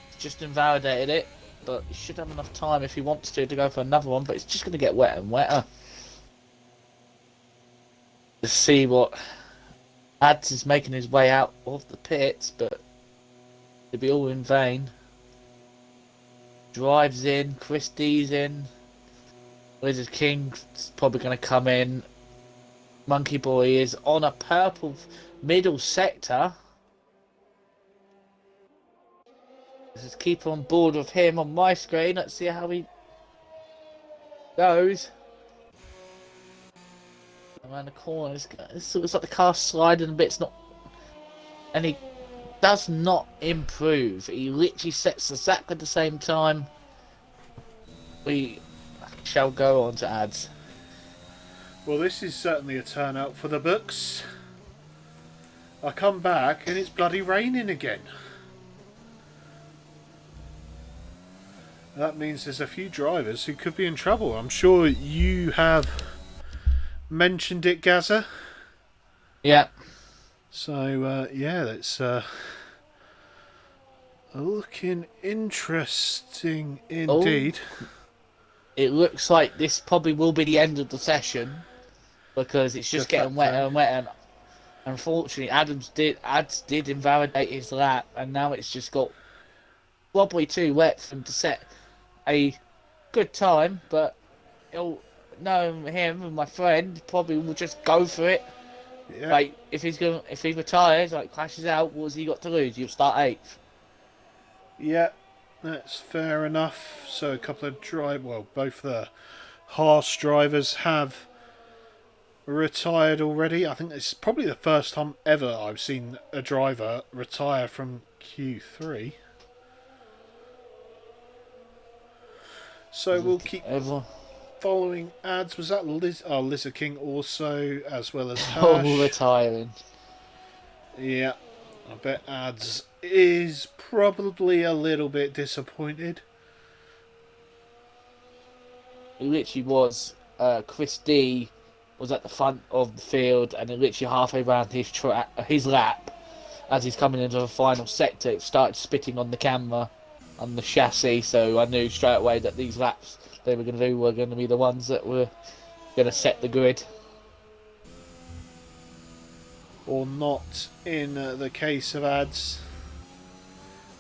He's just invalidated it. But he should have enough time if he wants to go for another one. But it's just going to get wetter and wetter. Let's see what Ads is making his way out of the pits, but it'll be all in vain. Drives in, Christie's in. Lizard King's probably going to come in. Monkey Boy is on a purple middle sector. Let's just keep on board with him on my screen. Let's see how he goes. Around the corner, it's like the car's sliding a bit. It's not, and he does not improve. He literally sets exactly at the same time. We shall go on to Ads. Well, this is certainly a turnout for the books. I come back and it's bloody raining again. That means there's a few drivers who could be in trouble. I'm sure you have mentioned it, Gaza. Yeah. So, yeah, that's looking interesting indeed. Oh, it looks like this probably will be the end of the session, because it's just getting wetter and wetter. And unfortunately, Ads did invalidate his lap, and now it's just got probably too wet for him to set a good time. But he'll know him and my friend probably will just go for it. Yeah. Like if he retires, like crashes out, what has he got to lose? You'll start 8th. Yeah, that's fair enough. So a couple of both the Haas drivers have retired already. I think it's probably the first time ever I've seen a driver retire from Q3. So we'll keep following Ads. Was that Lizard King also, as well as Hirsch? All retiring. Yeah, I bet Ads is probably a little bit disappointed. It literally was. Chris D was at the front of the field, and literally halfway around his lap, as he's coming into the final sector, it started spitting on the camera. on the chassis, so I knew straight away that these laps they were going to do were going to be the ones that were going to set the grid. Or not in the case of Ads.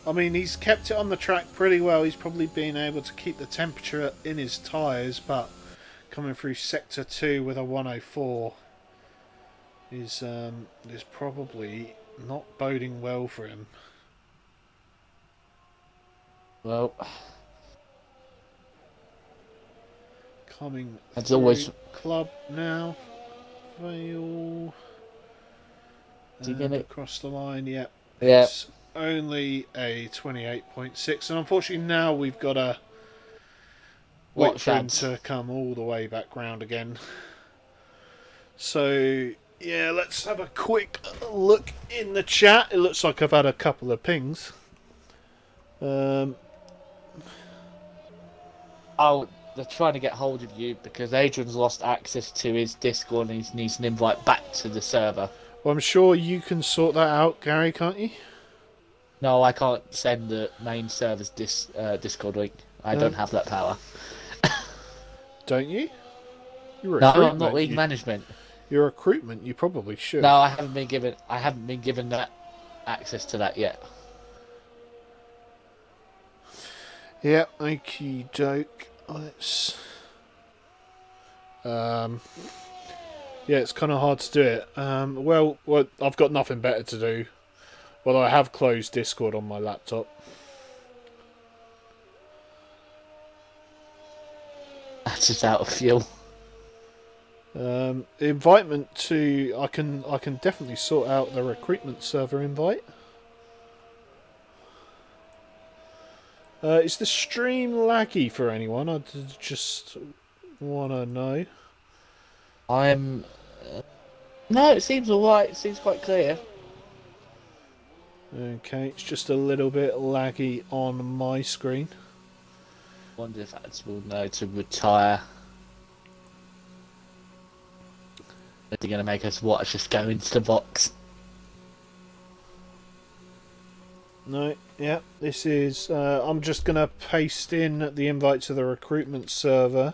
I mean, he's kept it on the track pretty well. He's probably been able to keep the temperature in his tyres, but coming through Sector 2 with a 104 is probably not boding well for him. Well, Coming as through always, Club now. Vale. And across the line, yep. Yeah. It's only a 28.6, and unfortunately now we've got to wait for him to come all the way back round again. So, yeah, let's have a quick look in the chat. It looks like I've had a couple of pings. Oh, they're trying to get hold of you because Adrian's lost access to his Discord and he needs an invite back to the server. Well, I'm sure you can sort that out, Gary, can't you? No, I can't send the main server's Discord link. I don't have that power. Don't you? No, I'm not league management. Your recruitment, you probably should. No, I haven't been given that access to that yet. Yeah, okie doke. Let's. Yeah, it's kind of hard to do it. Well, I've got nothing better to do. Well, I have closed Discord on my laptop. That's just out of fuel. Invite to I can definitely sort out the recruitment server invite. Is the stream laggy for anyone? I just want to know. No, it seems alright. It seems quite clear. Okay, it's just a little bit laggy on my screen. Wonder if Ads will know to retire. Are they going to make us watch us go into the box? No, yeah, this is... I'm just going to paste in the invite to the recruitment server.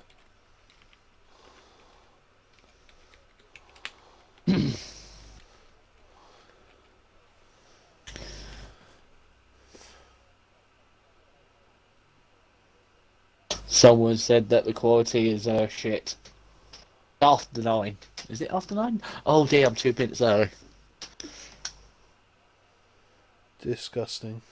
Someone said that the quality is shit. After 9. Is it after 9? Oh dear, I'm 2 minutes early. Disgusting.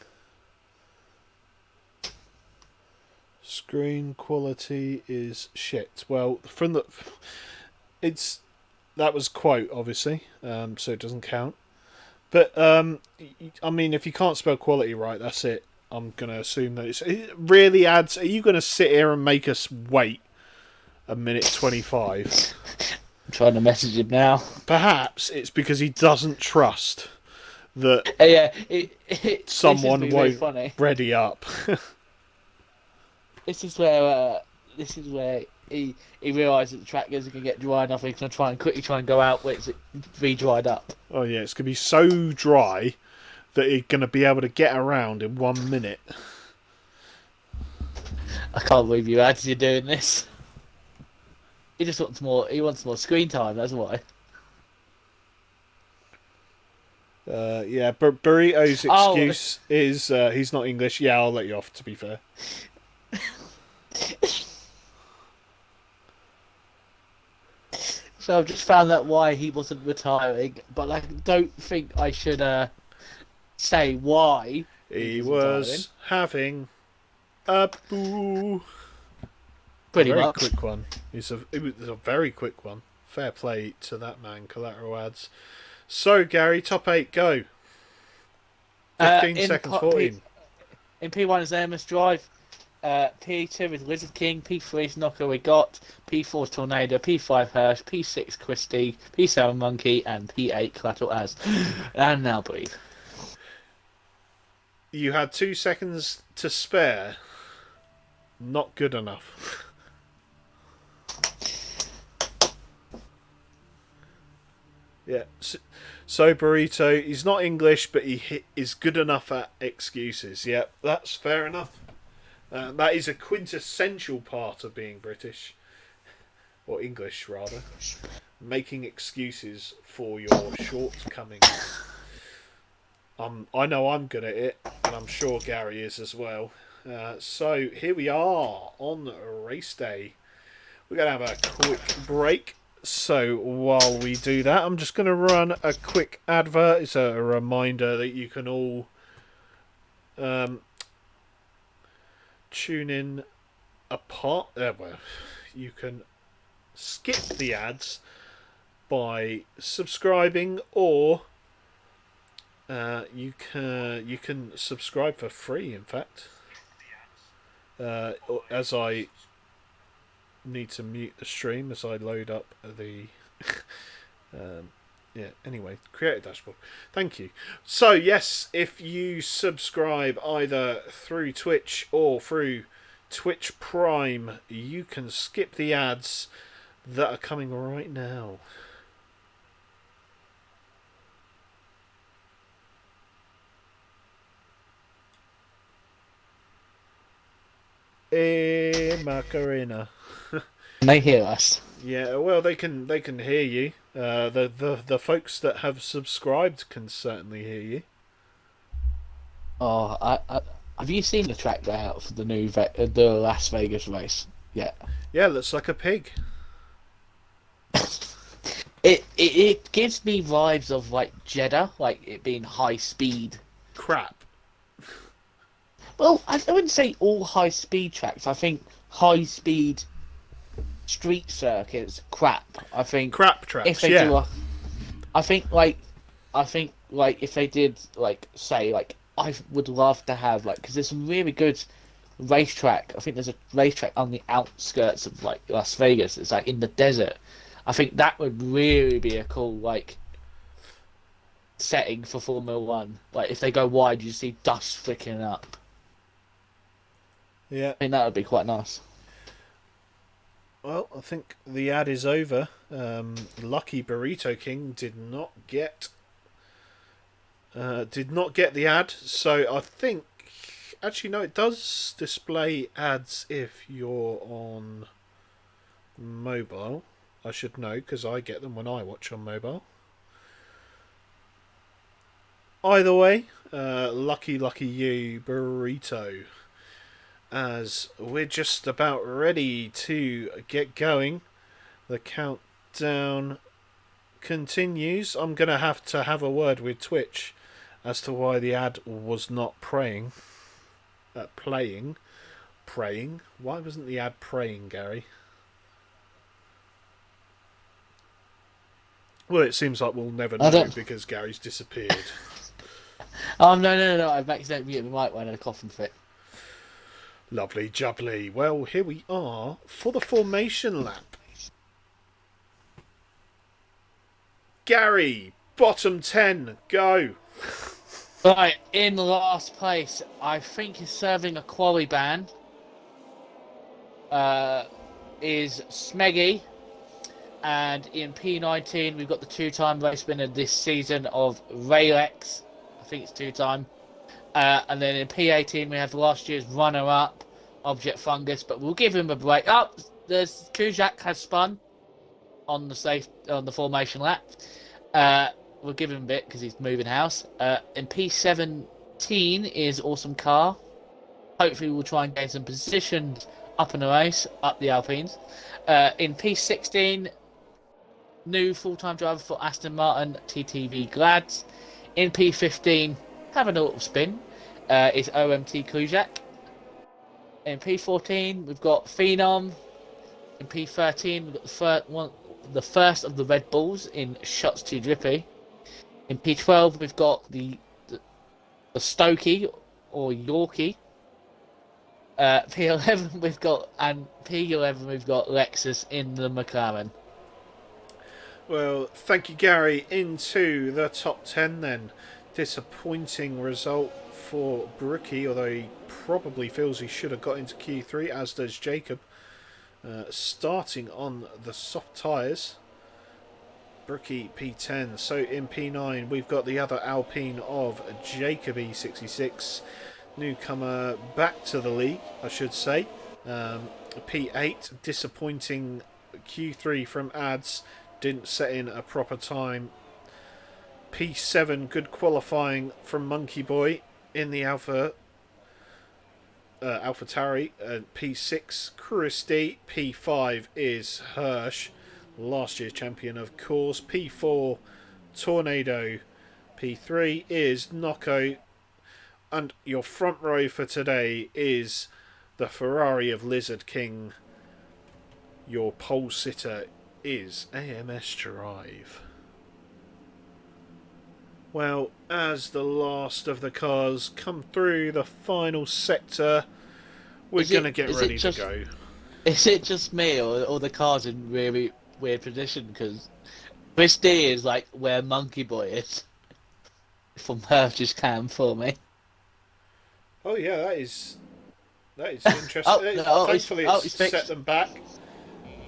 Screen quality is shit. Well, from the... That was quote, obviously, so it doesn't count. But, I mean, if you can't spell quality right, that's it. I'm going to assume that it really adds... Are you going to sit here and make us wait a minute 25? I'm trying to message him now. Perhaps it's because he doesn't trust that someone won't ready up. This is where he realised that the track isn't going to get dry enough. He's going to quickly try and go out where it's re-dried up. Oh yeah, it's going to be so dry that he's going to be able to get around in 1 minute. I can't believe you actually doing this. He just wants more. He wants more screen time. That's why. Yeah, Burrito's excuse is he's not English. Yeah, I'll let you off. To be fair. So I've just found out why he wasn't retiring, but I don't think I should say why he was having a boo. Pretty very much. Quick one. It was a very quick one. Fair play to that man. Collateral Ads. So Gary, top 8, go. 15 seconds, 14. In P1 is Amos Drive. P2 is Lizard King. P3 is Knocker We Got. P4 is Tornado. P5 Hirsch. P6 Christie. P7 Monkey. And P8 Collateral As. And now breathe. You had 2 seconds to spare. Not good enough. Yeah. So Burrito, he's not English, but he is good enough at excuses. Yeah, that's fair enough. That is a quintessential part of being British, or English rather, making excuses for your shortcomings. I know I'm good at it, and I'm sure Gary is as well. So here we are on race day. We're going to have a quick break. So while we do that, I'm just going to run a quick advert. It's a reminder that you can all tune in apart. Well, you can skip the ads by subscribing, or you can subscribe for free. In fact, as I need to mute the stream as I load up the yeah, anyway, create a dashboard. Thank you. So yes, if you subscribe either through Twitch or through Twitch Prime, you can skip the ads that are coming right now. Macarena. They hear us. Yeah, well, they can hear you. The folks that have subscribed can certainly hear you. Oh, have you seen the track layout for the new the Las Vegas race yet? Yeah, looks like a pig. It gives me vibes of like Jeddah, like it being high speed. Crap. Well, I wouldn't say all high speed tracks. I think high speed street circuits crap. I think Crap tracks. if they yeah. do I think like if they did like say like I would love to have like because there's some really good racetrack. I think there's a racetrack on the outskirts of like Las Vegas. It's like in the desert. I think that would really be a cool like setting for Formula One. Like if they go wide, you see dust flicking up. Yeah. I think that would be quite nice. Well, I think the ad is over. Lucky Burrito King did not get the ad, so I think actually no, it does display ads if you're on mobile. I should know because I get them when I watch on mobile. Either way, lucky you, Burrito. As we're just about ready to get going, the countdown continues. I'm going to have a word with Twitch as to why the ad was not playing. Why wasn't the ad praying, Gary? Well, it seems like we'll never know because Gary's disappeared. Oh, no. I've accidentally muted the mic when I had a coughing fit. Lovely jubbly. Well, here we are for the formation lap. Gary, bottom 10, go. Right, in last place, I think he's serving a quali ban, is Smeggy. And in P19, we've got the two-time race winner this season of Raylex. I think it's two-time. And then in P18, we have last year's runner-up, Object Fungus, but we'll give him a break. Oh, there's Kujak has spun on the formation lap. We'll give him a bit because he's moving house. In P17 is Awesome Car. Hopefully, we'll try and gain some positions up in the race, up the Alpines. In P16, new full-time driver for Aston Martin, TTV Glads. In P15, having a little spin, is OMT Kujak. In P14, we've got Phenom. In P13, we've got the first of the Red Bulls in Shots to Drippy. In P12, we've got the Stokey or Yorkie. P11, we've got Lexus in the McLaren. Well, thank you, Gary. Into the top 10 then. Disappointing result for Brookie, although he probably feels he should have got into Q3, as does Jacob. Starting on the soft tyres. Brookie P10. So in P9, we've got the other Alpine of Jacob E66. newcomer back to the league, I should say. P8, disappointing Q3 from Ads, didn't set in a proper time. P7, good qualifying from Monkey Boy in the Alpha Tari. P6, Christie. P5 is Hirsch, last year's champion, of course. P4, Tornado. P3 is Knockout. And your front row for today is the Ferrari of Lizard King. Your pole sitter is AMS Drive. Well, as the last of the cars come through the final sector, we're going to get ready to go. Is it just me, or the car's in really weird position? Because Christie is like where Monkey Boy is. From Hirsch's cam for me. Oh yeah, that is interesting. Thankfully, it's set them back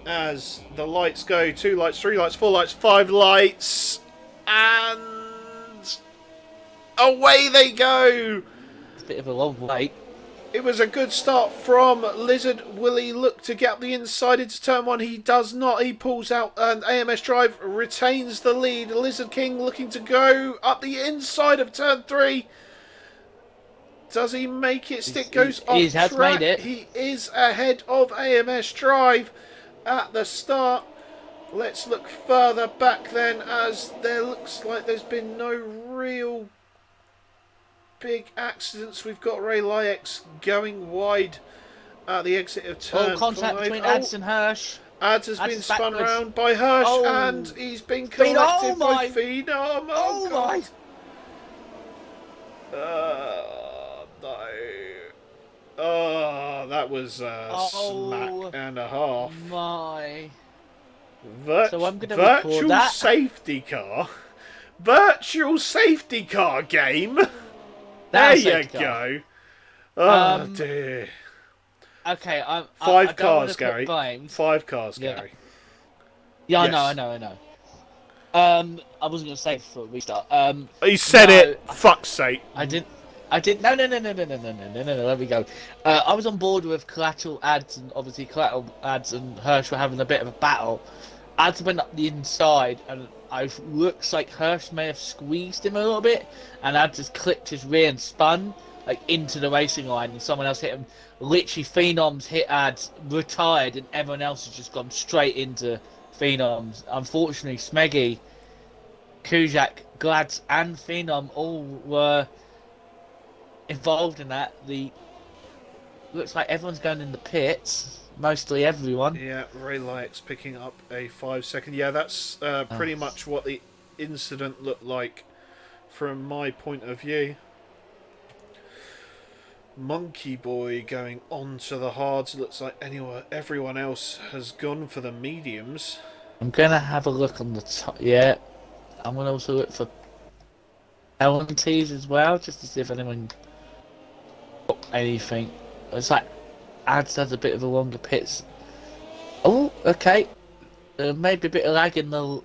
as the lights go. 2 lights, 3 lights, 4 lights, 5 lights, and away they go. It's a bit of a long wait. It was a good start from Lizard. Will he look to get up the inside into turn 1? He does not. He pulls out, and AMS Drive retains the lead. Lizard King looking to go up the inside of turn 3. Does he make it? Stick goes off he has track. Made it. He is ahead of AMS Drive at the start. Let's look further back then, as there looks like there's been no real big accidents. We've got Ray Lyax going wide at the exit of turn 5. Contact between Ads and Hirsch. Ads has been spun around by Hirsch, and he's been collected by Phenom. Oh my! No. Oh, that was a smack and a half. My. So I'm going to virtual that. Safety car. Virtual safety car game. There you go. Oh dear. Okay, 5 cars, Gary. 5 cars, yeah. Gary. Yeah, yes. I know. I wasn't going to say it before we restart. You said it. Fuck's sake. I didn't. No. There we go. I was on board with Collateral Ads, and obviously Collateral Ads and Hirsch were having a bit of a battle. Ads went up the inside, and it looks like Hirsch may have squeezed him a little bit, and Ads just clipped his rear and spun like into the racing line, and someone else hit him. Literally, Phenoms hit Ads, retired, and everyone else has just gone straight into Phenoms. Unfortunately, Smeggy, Kujak, Glads, and Phenom all were involved in that. Looks like everyone's going in the pits. Mostly everyone. Yeah, Ray Lyax picking up a 5-second. Yeah, that's pretty much what the incident looked like from my point of view. Monkey Boy going on to the hards. Looks like everyone else has gone for the mediums. I'm going to have a look on the top. Yeah, I'm going to also look for LMTs as well, just to see if anyone got anything. It's like Ads has a bit of a longer pits. Oh, okay. Maybe a bit of lag in the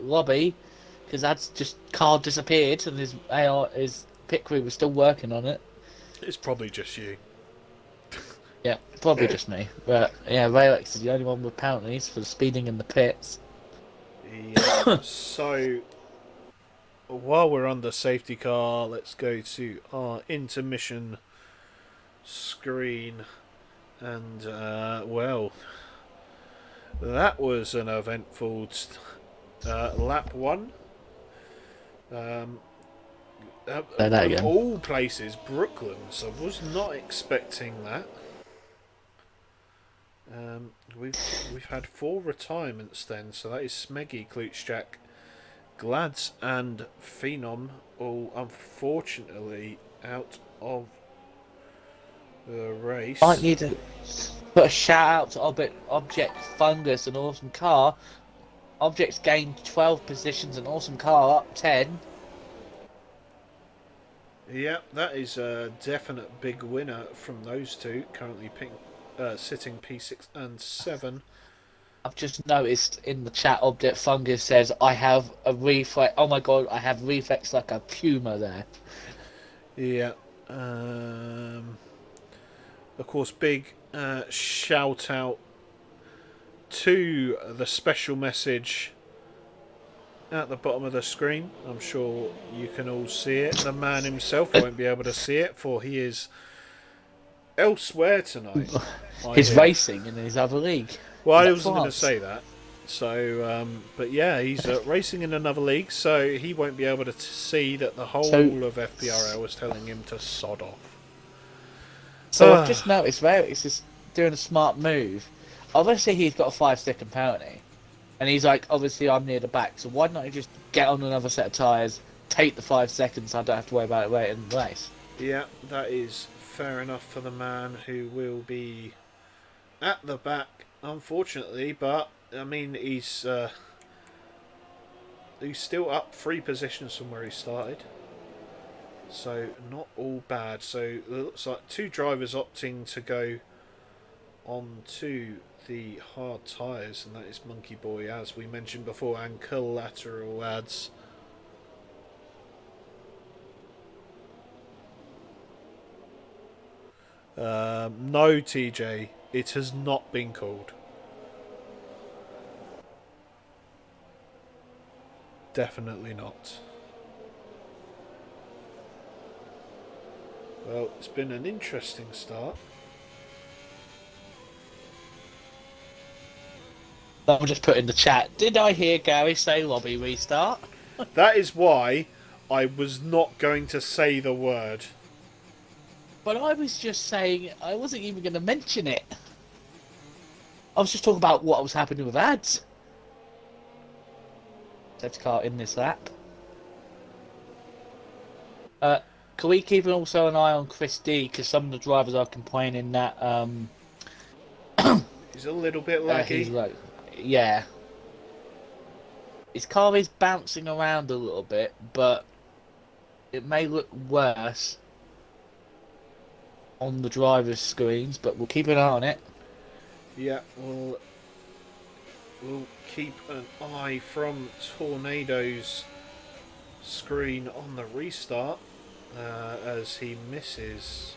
lobby, because Ads just car disappeared and his pit crew was still working on it. It's probably just you. Yeah, probably just me. But yeah, Raylex is the only one with penalties for speeding in the pits. Yeah. So while we're on the safety car, let's go to our intermission screen. And well, that was an eventful lap 1. Of all places, Brooklands. So I was not expecting that. We've had 4 retirements then, so that is Smeggy, Klutschak, Glads, and Phenom, all unfortunately out of the race. I need to put a shout out to Object Fungus, an awesome car. Objects gained 12 positions, an awesome car, up 10. Yeah, that is a definite big winner from those two. Currently sitting P6 and 7. I've just noticed in the chat, Object Fungus says, I have a reflex. Oh my god, I have reflex like a puma there. Yeah. Of course, big shout out to the special message at the bottom of the screen. I'm sure you can all see it. The man himself won't be able to see it, for he is elsewhere tonight. He's racing in his other league. Well, I He's at wasn't going to France. say that. So, but yeah, he's racing in another league, so he won't be able to see that the whole So- of FPRL was telling him to sod off. So I've just noticed Rex is doing a smart move. Obviously, he's got a 5-second penalty, and he's like, obviously, I'm near the back, so why don't I just get on another set of tyres, take the 5 seconds, so I don't have to worry about it later in the race. Yeah, that is fair enough for the man who will be at the back, unfortunately. But I mean, he's still up 3 positions from where he started, so not all bad. So it looks like 2 drivers opting to go on to the hard tyres, and that is Monkey Boy, as we mentioned before, and Collateral Ads. No, TJ, it has not been called. Definitely not. Well, it's been an interesting start. I'll just put in the chat, did I hear Gary say lobby restart? That is why I was not going to say the word. But I was just saying, I wasn't even going to mention it. I was just talking about what was happening with ads. Safety car in this lap. Can we keep also an eye on Chris D? Because some of the drivers are complaining that He's a little bit laggy. he's like, yeah. His car is bouncing around a little bit, but it may look worse on the driver's screens, but we'll keep an eye on it. Yeah, we'll keep an eye from Tornado's screen on the restart as he misses.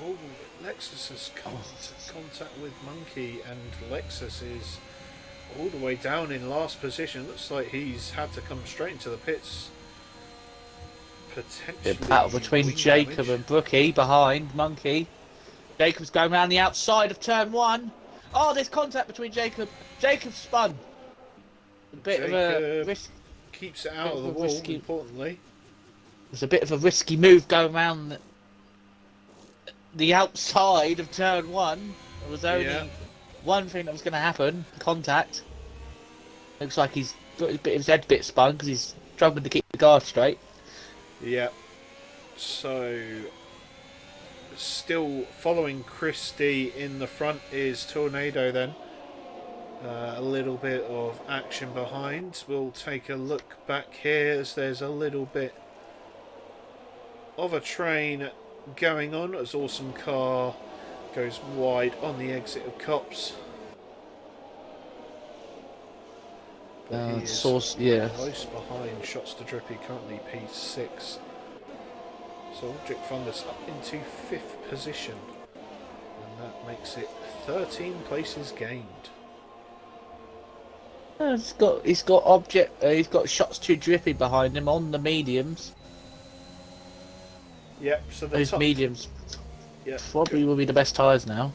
Oh, Lexus has come into contact with Monkey, and Lexus is all the way down in last position. Looks like he's had to come straight into the pits. Potentially Battle between wing Jacob damage. and Brookie behind Monkey. Jacob's going around the outside of turn 1. Oh, there's contact between Jacob. Jacob spun. A bit of a Jacob risk. keeps it out bit of the of a wall, risky- importantly. There's a bit of a risky move going around the outside of turn 1. There was only one thing that was going to happen: contact. Looks like he's got a bit of his head bit spun because he's struggling to keep the guard straight. Yeah. So, still following Christie in the front is Tornado then. A little bit of action behind. We'll take a look back here as there's a little bit of a train going on as Awesome Car goes wide on the exit of Cops. But he is Source, yeah. close behind Shots to Drippy, currently P6. So Object Fungus up into 5th position, and that makes it 13 places gained. He's got Shots too drippy behind him on the mediums. Yep, so the Those top... mediums Yep, probably will be the best tyres now.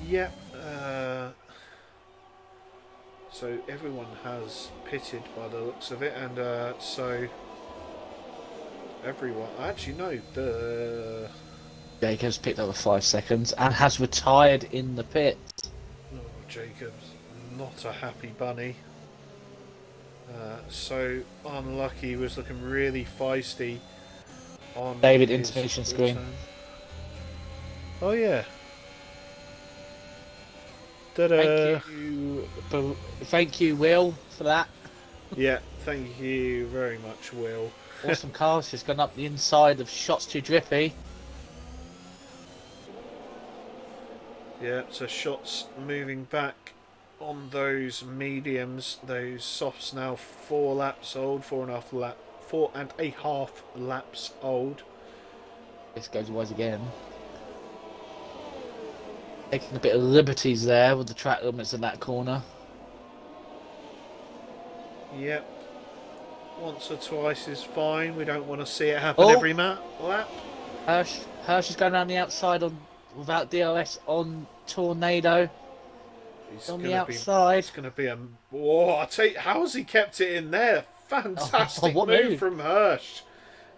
Yep. So everyone has pitted by the looks of it, and so everyone... Actually, no, the... Jacobs picked up 5 seconds and has retired in the pit. Oh, Jacobs, not a happy bunny. So unlucky, was looking really feisty on David, his intermission screen. return. Oh yeah. Ta-da. Thank you, Will, for that. Yeah, thank you very much, Will. Awesome Car's just gone up the inside of Shots too drippy. Yeah, so Shots moving back on those mediums, those softs now 4 laps old, 4.5 4.5 laps old. This goes wise again. Taking a bit of liberties there with the track limits in that corner. Yep. Once or twice is fine. We don't want to see it happen every lap. Hirsch is going around the outside without DRS on Tornado. He's on the outside. It's going to be a... Whoa, I tell you, how's he kept it in there? Fantastic move from Hirsch.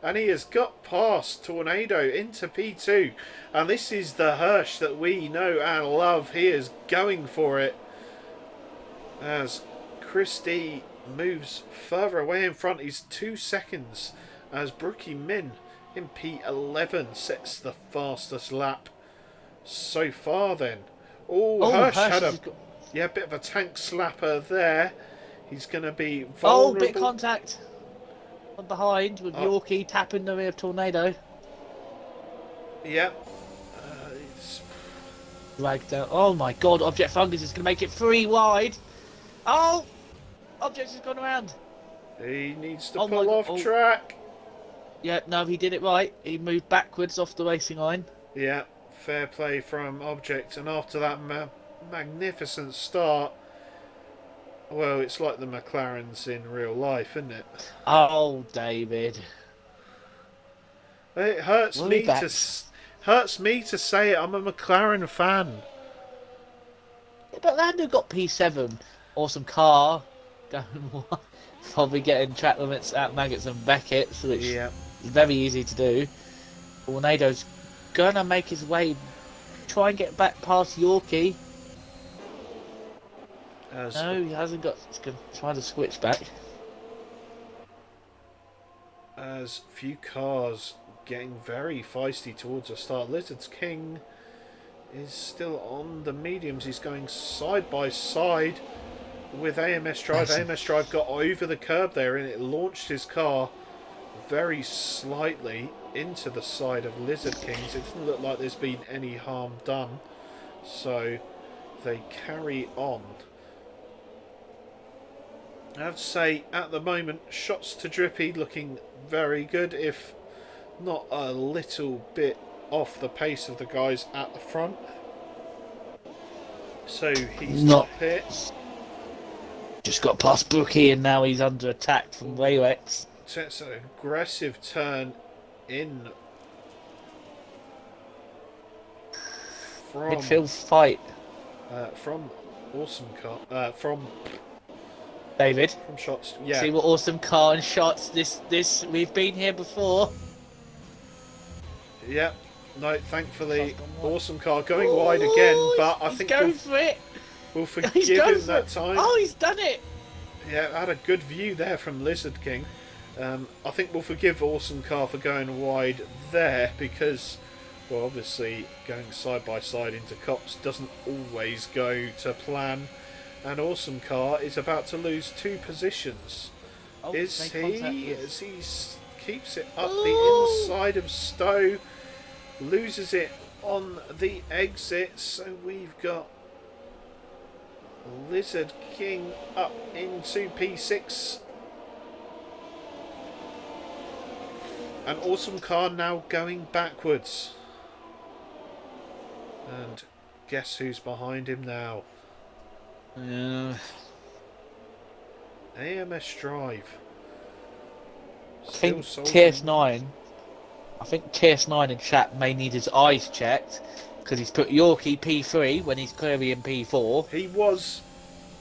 And he has got past Tornado into P2. And this is the Hirsch that we know and love. He is going for it. As Christie moves further away in front. He's 2 seconds. As Brookie Min in P11 sets the fastest lap so far then. Hirsch had a bit of a tank slapper there. He's going to be vulnerable. Bit of contact from behind with Yorkie tapping the rear of Tornado. Yep. It's dragged out. Oh my god, Object Fungus is going to make it 3 wide. Oh! Object has gone around. He needs to pull off track. Yeah, no, he did it right. He moved backwards off the racing line. Yeah, fair play from Object. And after that magnificent start, well, it's like the McLarens in real life, isn't it? Oh, David. It hurts me to say it. I'm a McLaren fan. Yeah, but Lando got P7. Awesome car. Going probably getting track limits at Maggots and Beckett, which is very easy to do. Tornado's gonna make his way, try and get back past Yorkie. No, he hasn't got. He's gonna try to switch back. As few cars getting very feisty towards the start. Lizard's King is still on the mediums. He's going side by side with AMS Drive. AMS Drive got over the curb there and it launched his car very slightly into the side of Lizard Kings. It doesn't look like there's been any harm done, so they carry on. I have to say, at the moment, shots to Drippy looking very good, if not a little bit off the pace of the guys at the front. So he's not pit. Just got past Brookie and now he's under attack from Rayrex. So it's an aggressive turn in from midfield fight from Awesome Car from David. From Shots. Yeah. See what Awesome Car and Shots. This we've been here before. Yeah. No, thankfully Awesome Car going wide again, but I think we'll forgive him that time. Oh, he's done it! Yeah, I had a good view there from Lizard King. I think we'll forgive Awesome Car for going wide there because, well, obviously going side by side into Cops doesn't always go to plan. And Awesome Car is about to lose 2 positions. As he keeps it up the inside of Stowe, loses it on the exit. So we've got Lizard King up into P6. And Awesome Car now going backwards. And guess who's behind him now? AMS Drive. I think TS9 in chat may need his eyes checked because he's put Yorkie P3 when he's clearly in P4. He was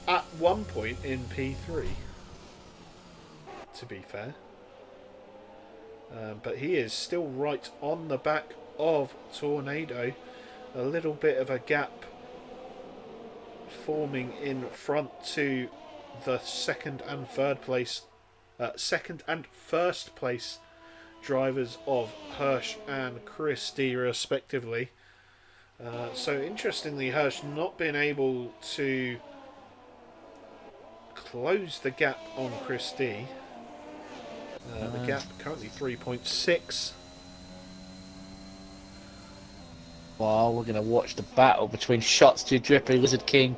at one point in P3, to be fair. But he is still right on the back of Tornado. A little bit of a gap forming in front to the second and first place drivers of Hirsch and Christie respectively. So interestingly, Hirsch not being able to close the gap on Christie. The gap currently 3.6. Well, we're going to watch the battle between Shots to Drippy, Lizard King,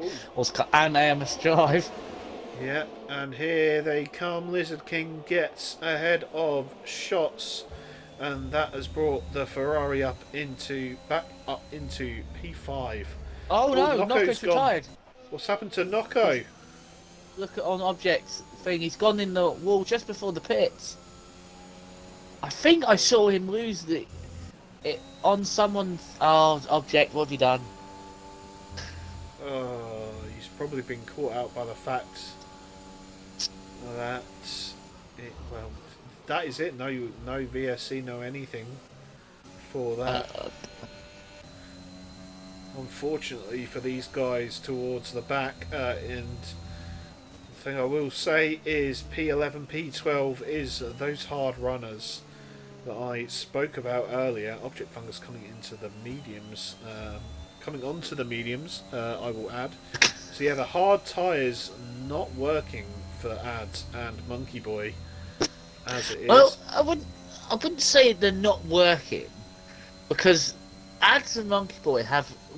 and AMS Drive. Yep, and here they come. Lizard King gets ahead of Shots, and that has brought the Ferrari back up into P5. Oh no, Nocco's Knocko's gone. retired. What's happened to Nocco? Look at on objects thing. He's gone in the wall just before the pits. I think I saw him lose it on someone's object. What have you done? He's probably been caught out by the fact that it. Well, that is it. No VSC, no anything for that. Unfortunately for these guys towards the back, and the thing I will say is P11, P12 is those hard runners that I spoke about earlier. Object Fungus coming into the mediums, coming onto the mediums, I will add. So yeah, the hard tyres not working for Ads and Monkey Boy as it is. Well, I wouldn't say they're not working, because Ads and Monkey Boy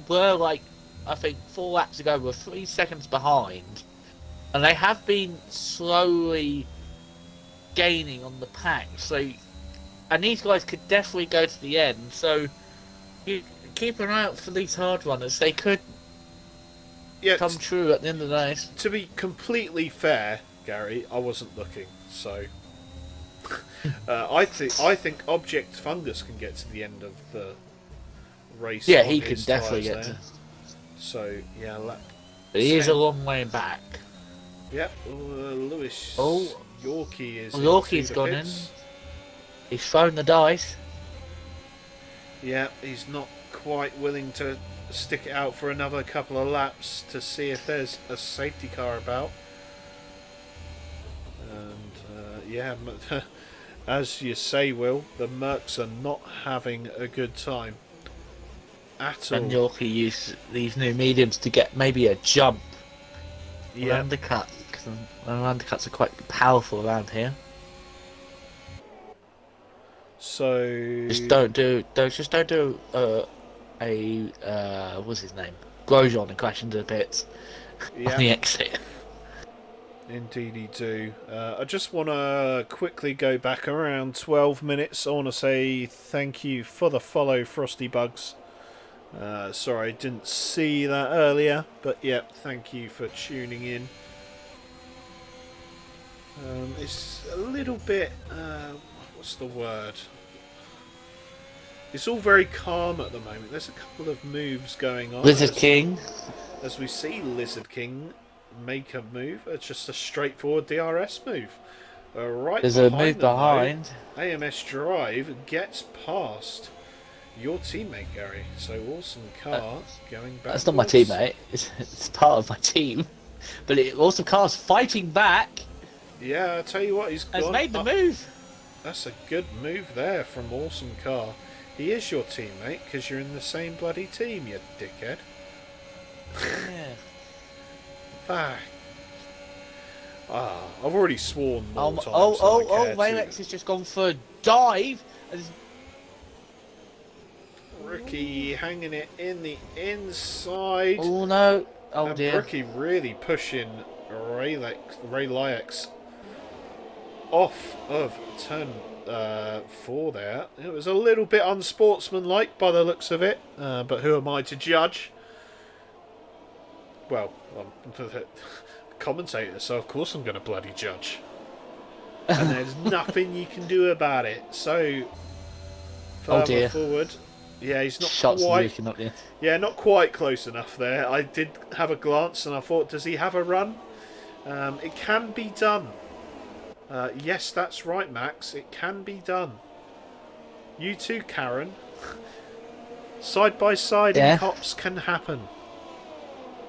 were like, I think 4 laps ago were 3 seconds behind, and they have been slowly gaining on the pack. So, and these guys could definitely go to the end. So, you keep an eye out for these hard runners. They could come true at the end of the day. To be completely fair, Gary, I wasn't looking, so I think Object Fungus can get to the end of the race. Yeah, he can definitely get to. So yeah, but he is a long way back. Yep, Lewis. Yorkie is. Yorkie's gone in. He's thrown the dice. Yeah, he's not quite willing to stick it out for another couple of laps to see if there's a safety car about. And yeah, as you say, Will, the Mercs are not having a good time at all. And Yorkie used these new mediums to get maybe a jump. Yeah. Undercut, because undercuts are quite powerful around here. So just don't do what's his name? Grosjean and crash into the pits on the exit. Indeedy do. I just want to quickly go back around 12 minutes. I want to say thank you for the follow, Frosty Bugs. Sorry I didn't see that earlier, but yeah, thank you for tuning in. It's a little bit, what's the word? It's all very calm at the moment. There's a couple of moves going on. Lizard King. As we see Lizard King make a move. It's just a straightforward DRS move. Right There's a move behind. AMS Drive gets past your teammate, Gary. So awesome car going back. That's not my teammate. It's part of my team. But awesome car's fighting back. Yeah, I tell you what, he's made the move. That's a good move there from Awesome Car. He is your teammate because you're in the same bloody team, you dickhead. Yeah. I've already sworn more times. Raylex has just gone for a dive. Rookie hanging it in the inside. Oh no! Oh and dear! Rookie really pushing Ray Lyax off of turn 4 there. It was a little bit unsportsmanlike by the looks of it, but who am I to judge? Well, I'm the commentator, so of course I'm going to bloody judge. And there's nothing you can do about it. So, further forward. Yeah, he's not quite. Yeah, not quite close enough there. I did have a glance and I thought, does he have a run? It can be done. Yes, that's right, Max. It can be done. You too, Karen. Side by side in cops can happen.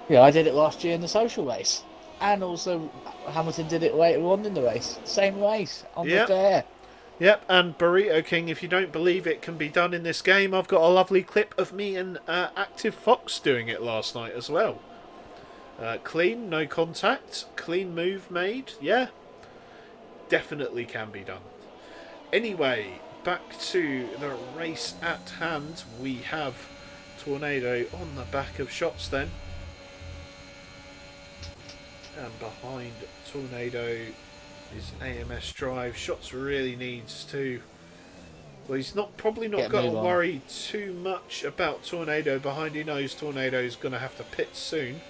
Yeah, I did it last year in the social race. And also Hamilton did it later on in the race. Same race on the fair. Yep, and Burrito King, if you don't believe it can be done in this game, I've got a lovely clip of me and Active Fox doing it last night as well. Clean, no contact, clean move made, yeah. Definitely can be done. Anyway, back to the race at hand. We have Tornado on the back of Shots then. And behind Tornado is AMS Drive. Shots really needs to. Well, he's probably not got to worry too much about Tornado behind. He knows Tornado's going to have to pit soon.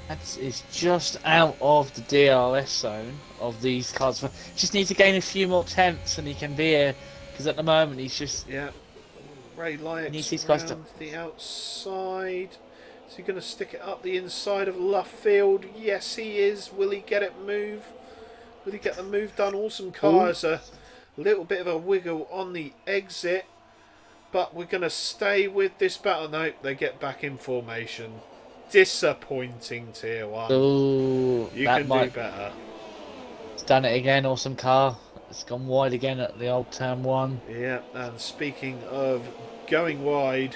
It's just out of the DRS zone of these cars. Just need to gain a few more tenths and he can be here. Because at the moment he's just... Yeah. Ray Lyax around the outside. Is he going to stick it up the inside of Luffield? Yes, he is. Will he get it move? Will he get the move done? Awesome cars. A little bit of a wiggle on the exit. But we're going to stay with this battle. Nope, they get back in formation. Disappointing tier 1. Ooh, you can do better. It's done it again. Awesome car. It's gone wide again at the old turn 1. Yeah, and speaking of going wide,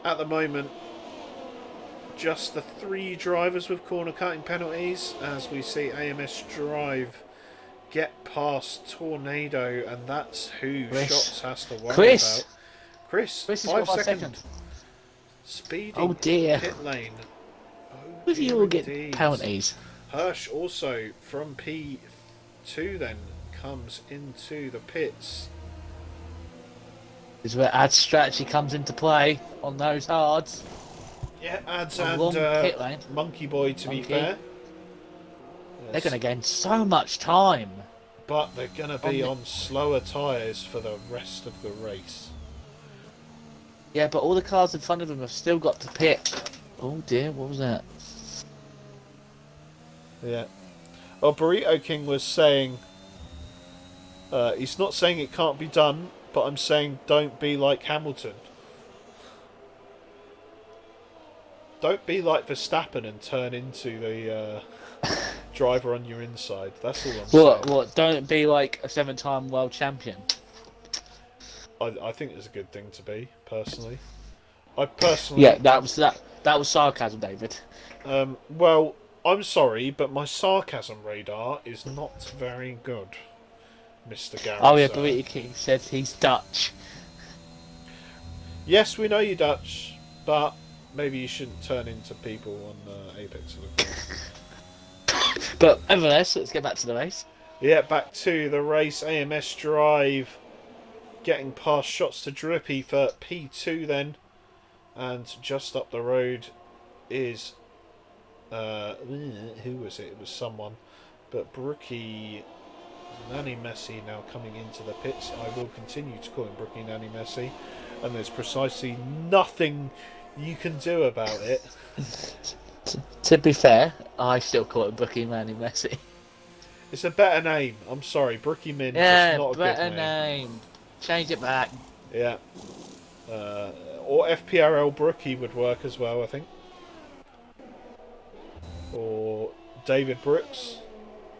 at the moment, just the 3 drivers with corner cutting penalties, as we see AMS Drive get past Tornado, and that's who Shots has to worry about. Chris 5 seconds. Speeding oh dear. pit lane. Will you all get penalties? Hirsch also from P2 then comes into the pits. This is where Ad's strategy comes into play on those hards. Yeah, Ads and Monkey Boy to be fair. They're going to gain so much time. But they're going to be on slower tyres for the rest of the race. Yeah, but all the cars in front of them have still got to pit. Oh dear, what was that? Yeah. Oh, Burrito King was saying... he's not saying it can't be done, but I'm saying don't be like Hamilton. Don't be like Verstappen and turn into the driver on your inside. That's all I'm saying. What? Don't be like a 7-time world champion. I think it's a good thing to be, personally. Personally... Yeah, that was sarcasm, David. Well, I'm sorry, but my sarcasm radar is not very good, Mr. Garrett. Oh yeah, Burrito King said he's Dutch. Yes, we know you're Dutch, but maybe you shouldn't turn into people on Apex. But nevertheless, let's get back to the race. Yeah, back to the race. AMS Drive getting past Shots to Drippy for P2 then. And just up the road is... who was it? It was someone. But Brookie Nanny Messi now coming into the pits. I will continue to call him Brookie Nanny Messi. And there's precisely nothing you can do about it. To be fair, I still call it Brookie Nanny Messi. It's a better name. I'm sorry, Brookie Min. Yeah, not a better good name. Change it back. Yeah. Or FPRL Brookie would work as well, I think. Or David Brooks.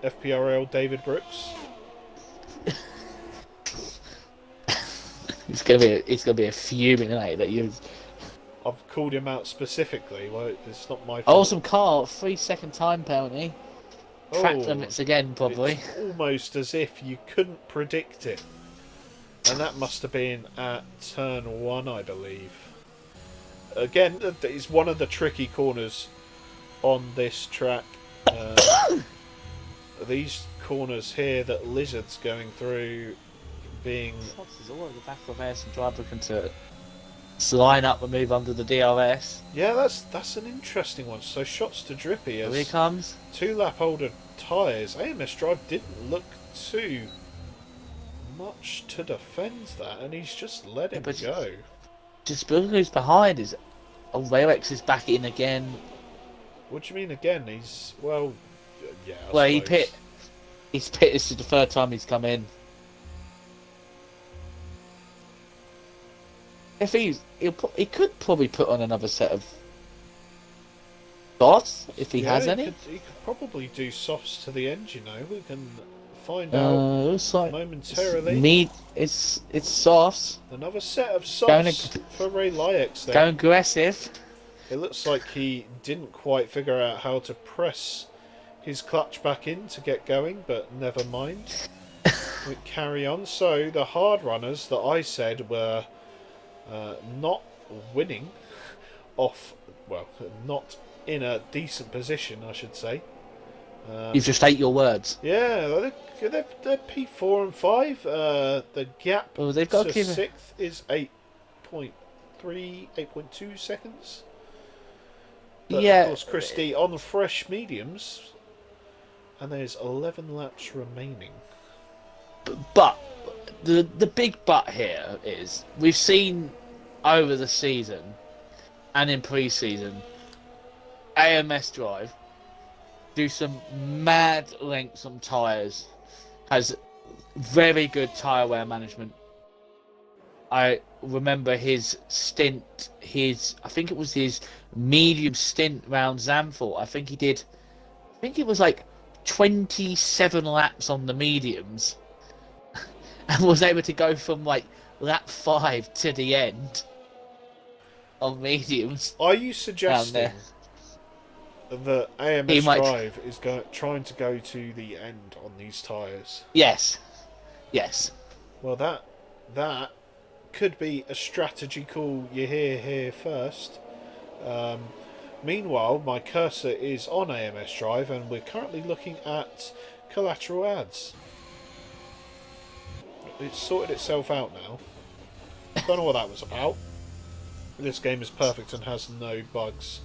FPRL David Brooks. It's gonna be a fuming night that you. I've called him out specifically. Well, it's not my fault. Awesome car, 3-second time penalty. Track limits again, probably. It's almost as if you couldn't predict it. And that must have been at turn 1, I believe. Again, it's one of the tricky corners on this track. These corners here that Lizard's going through being... Shots is all over the back of us and drive looking to line up and move under the DRS. Yeah, that's an interesting one. So Shots to Drippy as here he comes. 2 lap older tyres. AMS Drive didn't look too much to defend that, and he's just let him go. Just who's behind is... Oh, Raylex is back in again. What do you mean again? He's... Well, yeah, Well, he's pit. This is the 3rd time he's come in. If he could probably put on another set of softs if he has any. He could probably do softs to the end. You know, we can find out looks like momentarily. It's softs. Another set of softs for Ray Lyax there. Go aggressive. It looks like he didn't quite figure out how to press his clutch back in to get going, but never mind. We carry on. So the hard runners that I said were not winning off, well, not in a decent position, I should say. You've just ate your words. Yeah, they're P4 and 5. The gap Oh, they've got to to keep 6th is 8.2 seconds. But Yeah. of course, Christie on the fresh mediums, and there's 11 laps remaining. But the big but here is we've seen over the season and in pre-season AMS Drive do some mad lengths on tyres, has very good tyre wear management. I remember his stint, I think it was his medium stint round Zandvoort. I think it was like 27 laps on the mediums and was able to go from like lap 5 to the end on mediums. Are you suggesting that AMS Drive is trying to go to the end on these tyres? Yes. Well, that could be a strategy call you hear here first. Meanwhile, my cursor is on AMS Drive, and we're currently looking at collateral ads. It's sorted itself out now. Don't know what that was about. This game is perfect and has no bugs.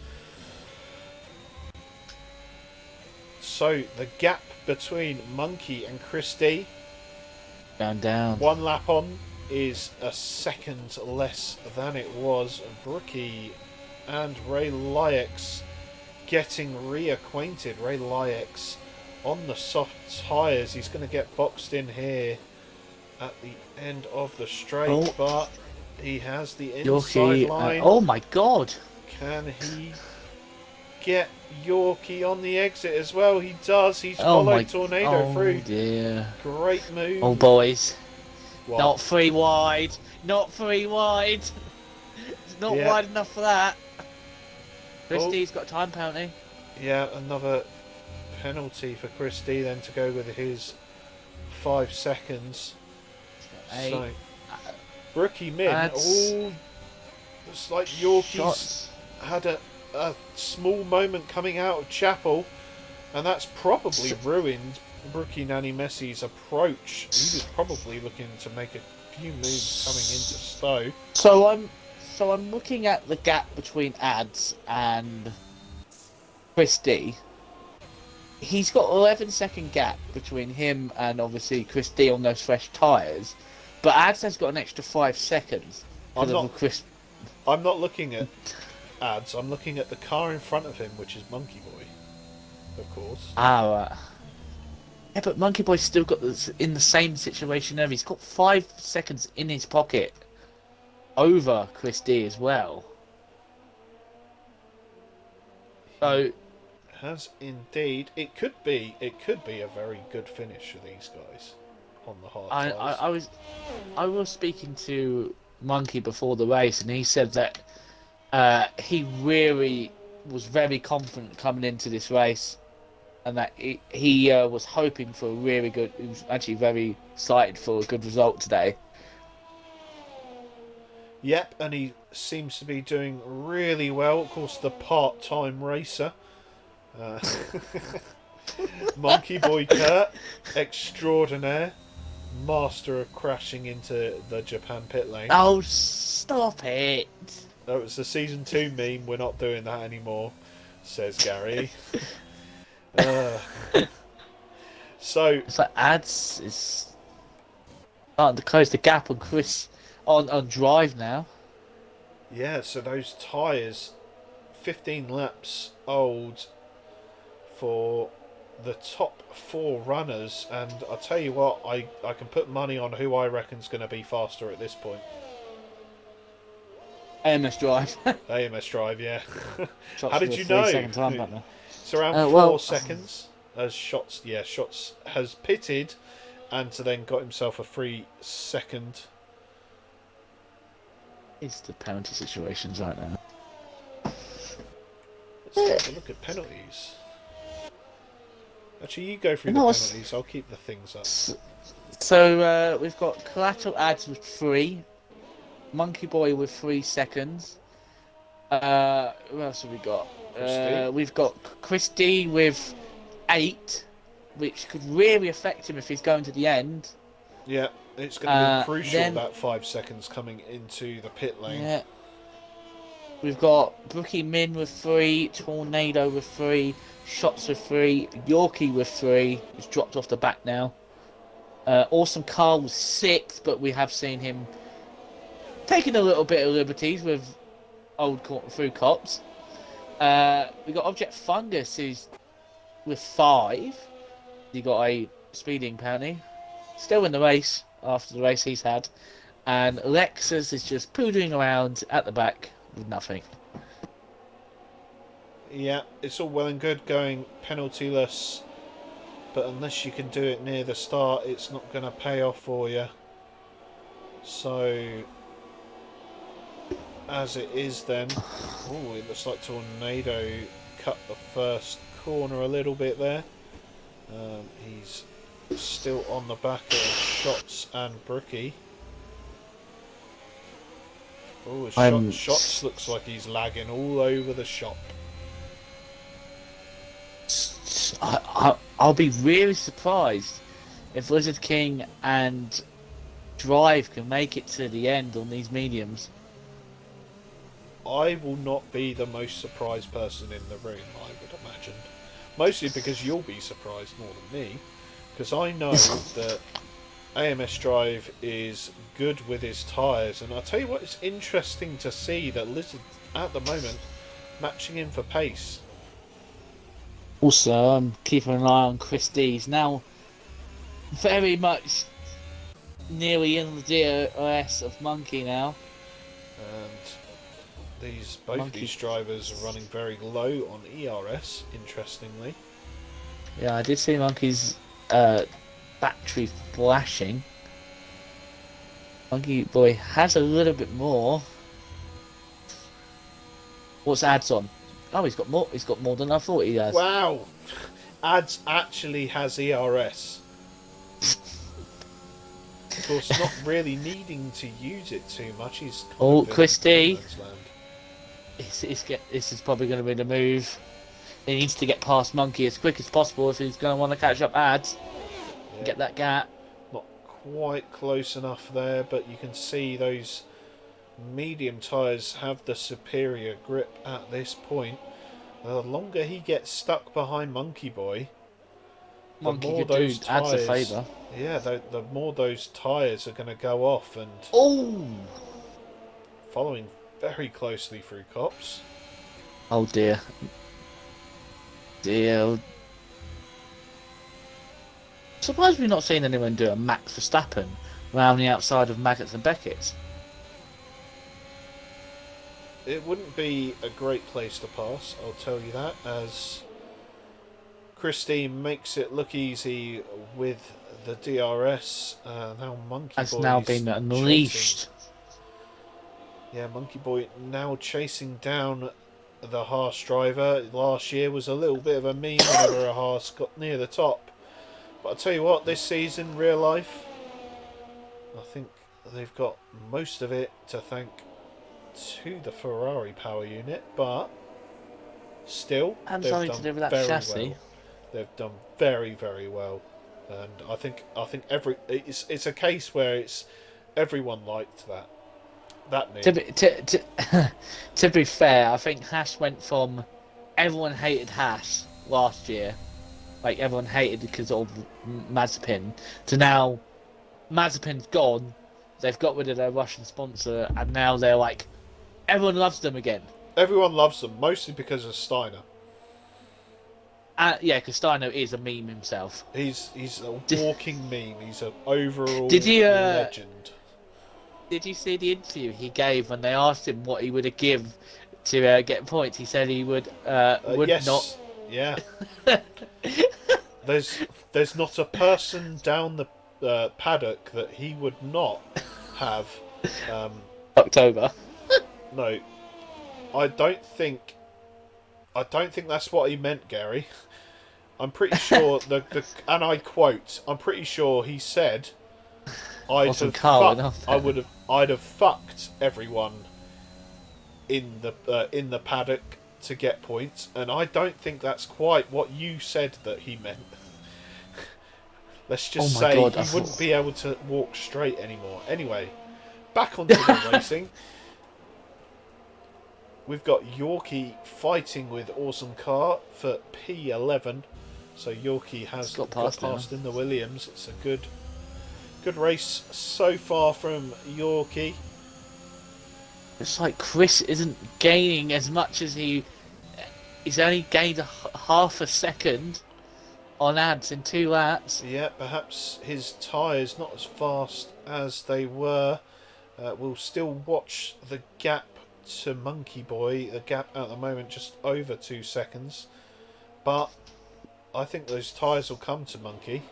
So, the gap between Monkey and Christie, down. 1 lap on, is a second less than it was. Brookie and Ray Lyax getting reacquainted. Ray Lyax on the soft tyres. He's going to get boxed in here at the end of the straight, but he has the inside line. Oh my god! Can he get Yorkie on the exit as well? He does. He's followed Tornado through. Oh dear. Great move. Oh boys. What? Not 3 wide. Not 3 wide. It's not wide enough for that. Christie's got a time penalty. Yeah, another penalty for Christie then to go with his 5 seconds. So, Brookie Min, it's like Yorkie's had a small moment coming out of Chapel, and that's probably ruined Brookie Nanny Messi's approach. He was probably looking to make a few moves coming into Stowe. So I'm looking at the gap between Ads and Christie. He's got 11-second gap between him and obviously Christie on those fresh tyres, but Ads has got an extra 5 seconds. I'm not looking at Ads. I'm looking at the car in front of him, which is Monkey Boy, of course. Right. Yeah, but Monkey Boy's still got in the same situation there. He's got 5 seconds in his pocket over Christie as well. So has indeed. It could be a very good finish for these guys on the hard tyres. I was speaking to Monkey before the race, and he said that he really was very confident coming into this race, and that he was hoping for a really good. He was actually very excited for a good result today. Yep, and he seems to be doing really well. Of course, the part-time racer. Monkey Boy Kurt, extraordinaire, master of crashing into the Japan pit lane. Oh, stop it! That was the season 2 meme. We're not doing that anymore, says Gary. So it's like Ads is starting to close the gap on Chris on Drive now. Yeah, so those tyres, 15 laps old for the top 4 runners, and I'll tell you what, I can put money on who I reckon's going to be faster at this point. AMS Drive. AMS Drive, yeah. Shots How did you know? It's around 4 seconds. As Shots has pitted, and to then got himself a 3-second. It's the penalty situations right now. Let's have a look at penalties. Actually, you go through the penalties. I'll keep the things up. So we've got Collateral Ads with 3, Monkey Boy with 3 seconds, Who else have we got? Christie. We've got Christie with 8, which could really affect him if he's going to the end. Yeah, it's going to be crucial, Then, that 5 seconds coming into the pit lane. yeah, we've got Brookie Min with 3, Tornado with 3, Shots with 3, Yorkie with 3, who's dropped off the back now. Awesome Carl with 6, but we have seen him taking a little bit of liberties with through cops. We got Object Fungus, who's with 5. He got a speeding penalty. Still in the race after the race he's had. And Lexus is just poodling around at the back with nothing. Yeah, it's all well and good going penaltyless, but unless you can do it near the start, it's not going to pay off for you. So, as it is then, oh, it looks like Tornado cut the first corner a little bit there. He's still on the back of Shots and Brookie. Oh, Shots looks like he's lagging all over the shop. I'll be really surprised if Lizard King and Drive can make it to the end on these mediums. I will not be the most surprised person in the room, I would imagine. Mostly because you'll be surprised more than me. Because I know that AMS Drive is good with his tyres. And I'll tell you what, it's interesting to see that Lizard, at the moment, matching him for pace. Also, I'm keeping an eye on Chris D. He's now very much nearly in the DRS of Monkey now. And both these drivers are running very low on ERS, interestingly. Yeah, I did see Monkey's battery flashing. Monkey Boy has a little bit more. What's ads on? Oh, he's got more. He's got more than I thought he has. Wow, Ads actually has ERS. Of course, not really needing to use it too much. He's Christie. This is probably going to be the move. He needs to get past Monkey as quick as possible if he's going to want to catch up Ads. Yeah. Get that gap. Not quite close enough there, but you can see those medium tyres have the superior grip at this point. The longer he gets stuck behind Monkey Boy, the more those tyres, adds a favour. Yeah, the more those tyres are going to go off, and following very closely through cops. Oh dear. Surprised we've not seen anyone do a Max Verstappen around the outside of Maggots and Beckett. It wouldn't be a great place to pass, I'll tell you that, as Christie makes it look easy with the DRS. Now Monkey Boy has now been unleashed. Yeah, Monkey Boy now chasing down the Haas driver. Last year was a little bit of a meme whenever a Haas got near the top. But I'll tell you what, this season, real life, I think they've got most of it to thank to the Ferrari power unit, but still, and something to do with that chassis. Well. They've done very, very well, and I think it's a case where it's everyone liked that move. To be fair, I think Haas went from everyone hated Haas last year, like everyone hated because of Mazepin, to now Mazepin's gone. They've got rid of their Russian sponsor, and now they're like, everyone loves them again. Everyone loves them, mostly because of Steiner. Yeah, because Steiner is a meme himself. He's a walking meme. He's an overall legend. Did you see the interview he gave when they asked him what he would have given to get points? He said he would yes. not. Yeah. There's not a person down the paddock that he would not have October. No, I don't think that's what he meant, Gary. I'm pretty sure and I quote, I'm pretty sure he said, I'd have fucked everyone in the paddock to get points, and I don't think that's quite what you said that he meant. Let's just say God, he wouldn't be able to walk straight anymore. Anyway, back onto the racing. We've got Yorkie fighting with Awesome Car for P11. So Yorkie has got past in the Williams. It's a good race so far from Yorkie. It's like Chris isn't gaining as much as he's only gained half a second on ads in 2 laps. Yeah, perhaps his tyres not as fast as they were. We'll still watch the gap to Monkey Boy. The gap at the moment just over 2 seconds. But I think those tyres will come to Monkey.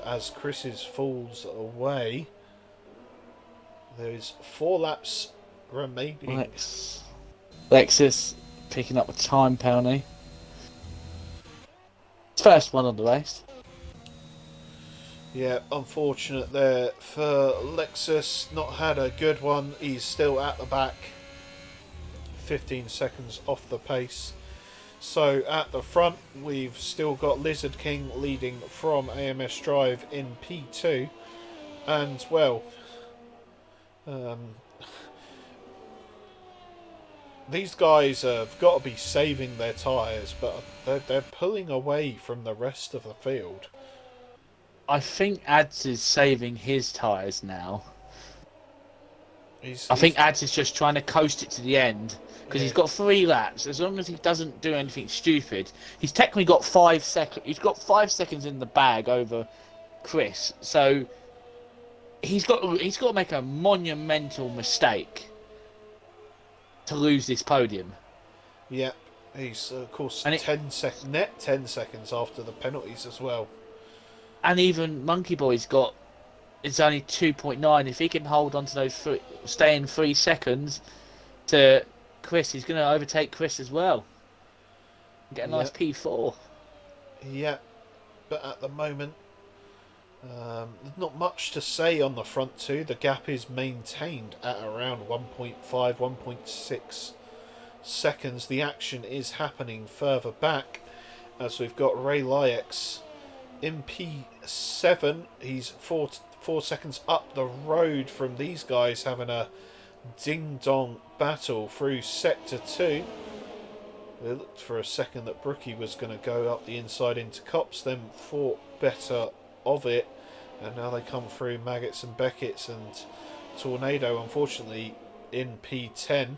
As Chris's falls away. There's 4 laps remaining. Lexus picking up a time penalty. First one on the race. Yeah, unfortunate there for Lexus. Not had a good one. He's still at the back. 15 seconds off the pace. So at the front, we've still got Lizard King leading from AMS Drive in P2. And, well, these guys have got to be saving their tyres, but they're pulling away from the rest of the field. I think Ads is saving his tyres now. I think Ads is just trying to coast it to the end because he's got 3 laps. As long as he doesn't do anything stupid, he's technically got 5 seconds. He's got 5 seconds in the bag over Chris. So he's got to make a monumental mistake to lose this podium. Yeah, he's of course 10 seconds after the penalties as well. And even Monkey Boy's it's only 2.9. If he can hold on to those stay in 3 seconds to Chris, he's going to overtake Chris as well. Get a nice P4. Yeah, but at the moment, there's not much to say on the front two. The gap is maintained at around 1.5, 1.6 seconds. The action is happening further back as we've got Ray Lyax in P7. He's 4 seconds up the road from these guys, having a ding-dong battle through Sector 2. It looked for a second that Brookie was going to go up the inside into Cops, then thought better of it, and now they come through Maggots and Beckett's and Tornado, unfortunately, in P10.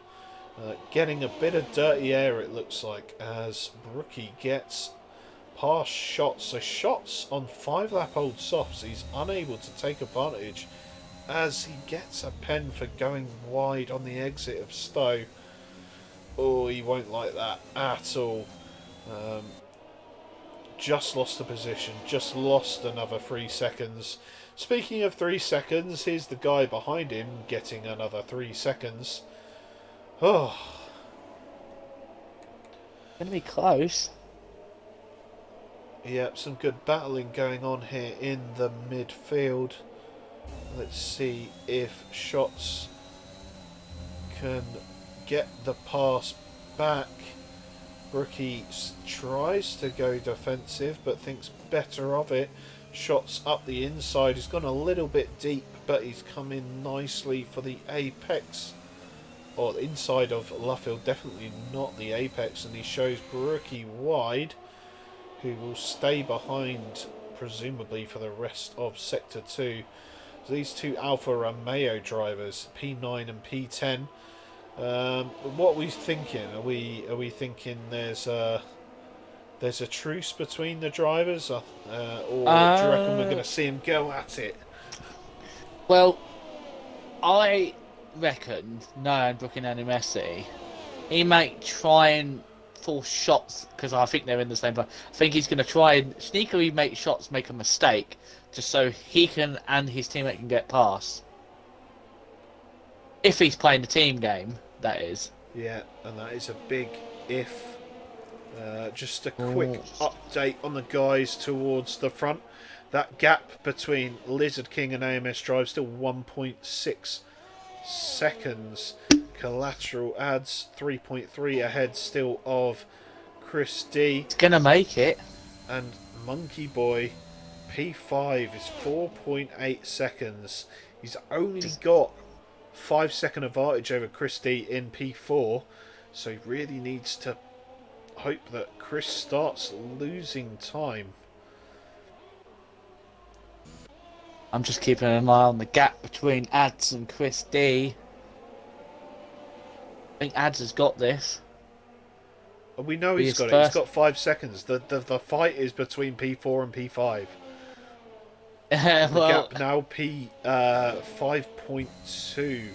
Getting a bit of dirty air, it looks like, as Brookie gets past Shots. So Shots on 5-lap-old softs, he's unable to take advantage as he gets a pen for going wide on the exit of Stowe. Oh, he won't like that at all. Just lost the position, just lost another 3 seconds. Speaking of 3 seconds, here's the guy behind him getting another 3 seconds. Oh. Gonna be close. Yep, some good battling going on here in the midfield. Let's see if Shots can get the pass back. Brookie tries to go defensive but thinks better of it. Shots up the inside. He's gone a little bit deep, but he's come in nicely for the apex. Or the inside of Luffield, definitely not the apex, and he shows Brookie wide, who will stay behind presumably for the rest of Sector 2. So these two Alfa Romeo drivers, P9 and P10. What are we thinking? Are we thinking there's a truce between the drivers, or do you reckon we're going to see him go at it? Well, I reckon, knowing Brookie and Messi, he might try and force Shots, because I think they're in the same place. I think he's going to try and sneakily make Shots make a mistake, just so he can and his teammate can get past. If he's playing the team game, that is. Yeah, and that is a big if. Just a quick update on the guys towards the front. That gap between Lizard King and AMS Drive still 1.6 seconds. Collateral Ads 3.3 ahead still of Chris D. It's gonna make it. And Monkey Boy P5 is 4.8 seconds. He's only got 5-second advantage over Chris D in P4, so he really needs to hope that Chris starts losing time. I'm just keeping an eye on the gap between Ads and Chris D. I think Ads has got this. We know he's got it. He's got 5 seconds. The fight is between P4 and P5. The Well, gap now P 5.2.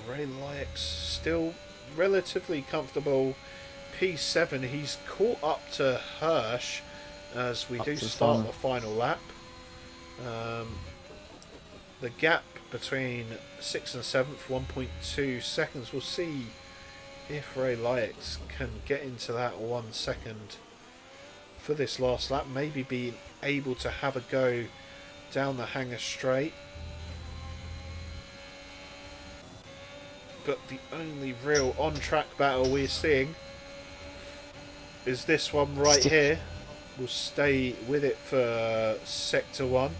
Ray Lykes still relatively comfortable. P7. He's caught up to Hirsch as we do start the final lap. The gap between 6th and 7th, 1.2 seconds. We'll see if Ray Lykes can get into that 1 second for this last lap. Maybe being able to have a go down the hangar straight. But the only real on-track battle we're seeing is this one right here. We'll stay with it for Sector 1.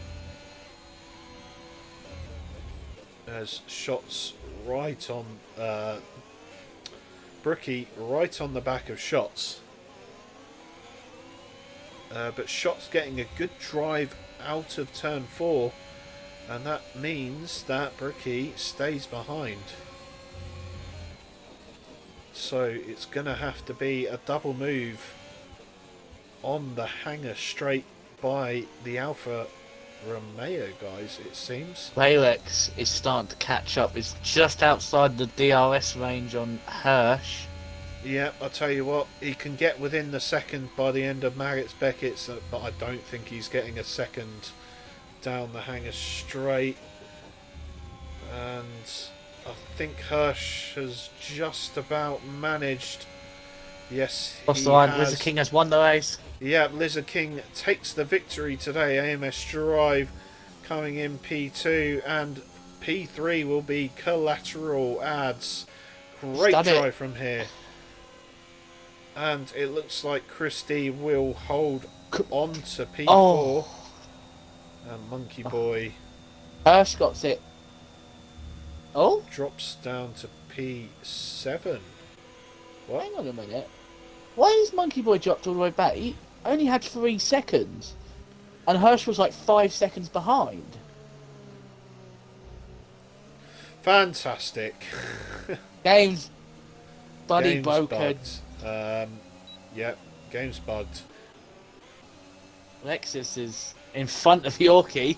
As shots right on Brookie, right on the back of Shots. But Shots getting a good drive out of turn 4, and that means that Brookie stays behind. So it's going to have to be a double move on the hangar straight by the Alfa Romeo guys, it seems. Raylex is starting to catch up. It's just outside the DRS range on Hirsch. Yeah, I'll tell you what, he can get within the second by the end of Maggotts Beckett's, but I don't think he's getting a second down the hangar straight. And I think Hirsch has just about managed. Yes, Across the line, Lizard King has won the race. Yeah, Lizard King takes the victory today. AMS Drive coming in P2, and P3 will be Collateral Ads. Great drive from here. And it looks like Christie will hold on to P4. Oh. And Monkey Boy Hirsch got it. Oh? Drops down to P7. What? Hang on a minute. Why is Monkey Boy dropped all the way back? He only had 3 seconds. And Hirsch was like 5 seconds behind. Fantastic. Game's buddy Game's broken. bugged. Yeah, game's bugged. Lexus is in front of Yorkie.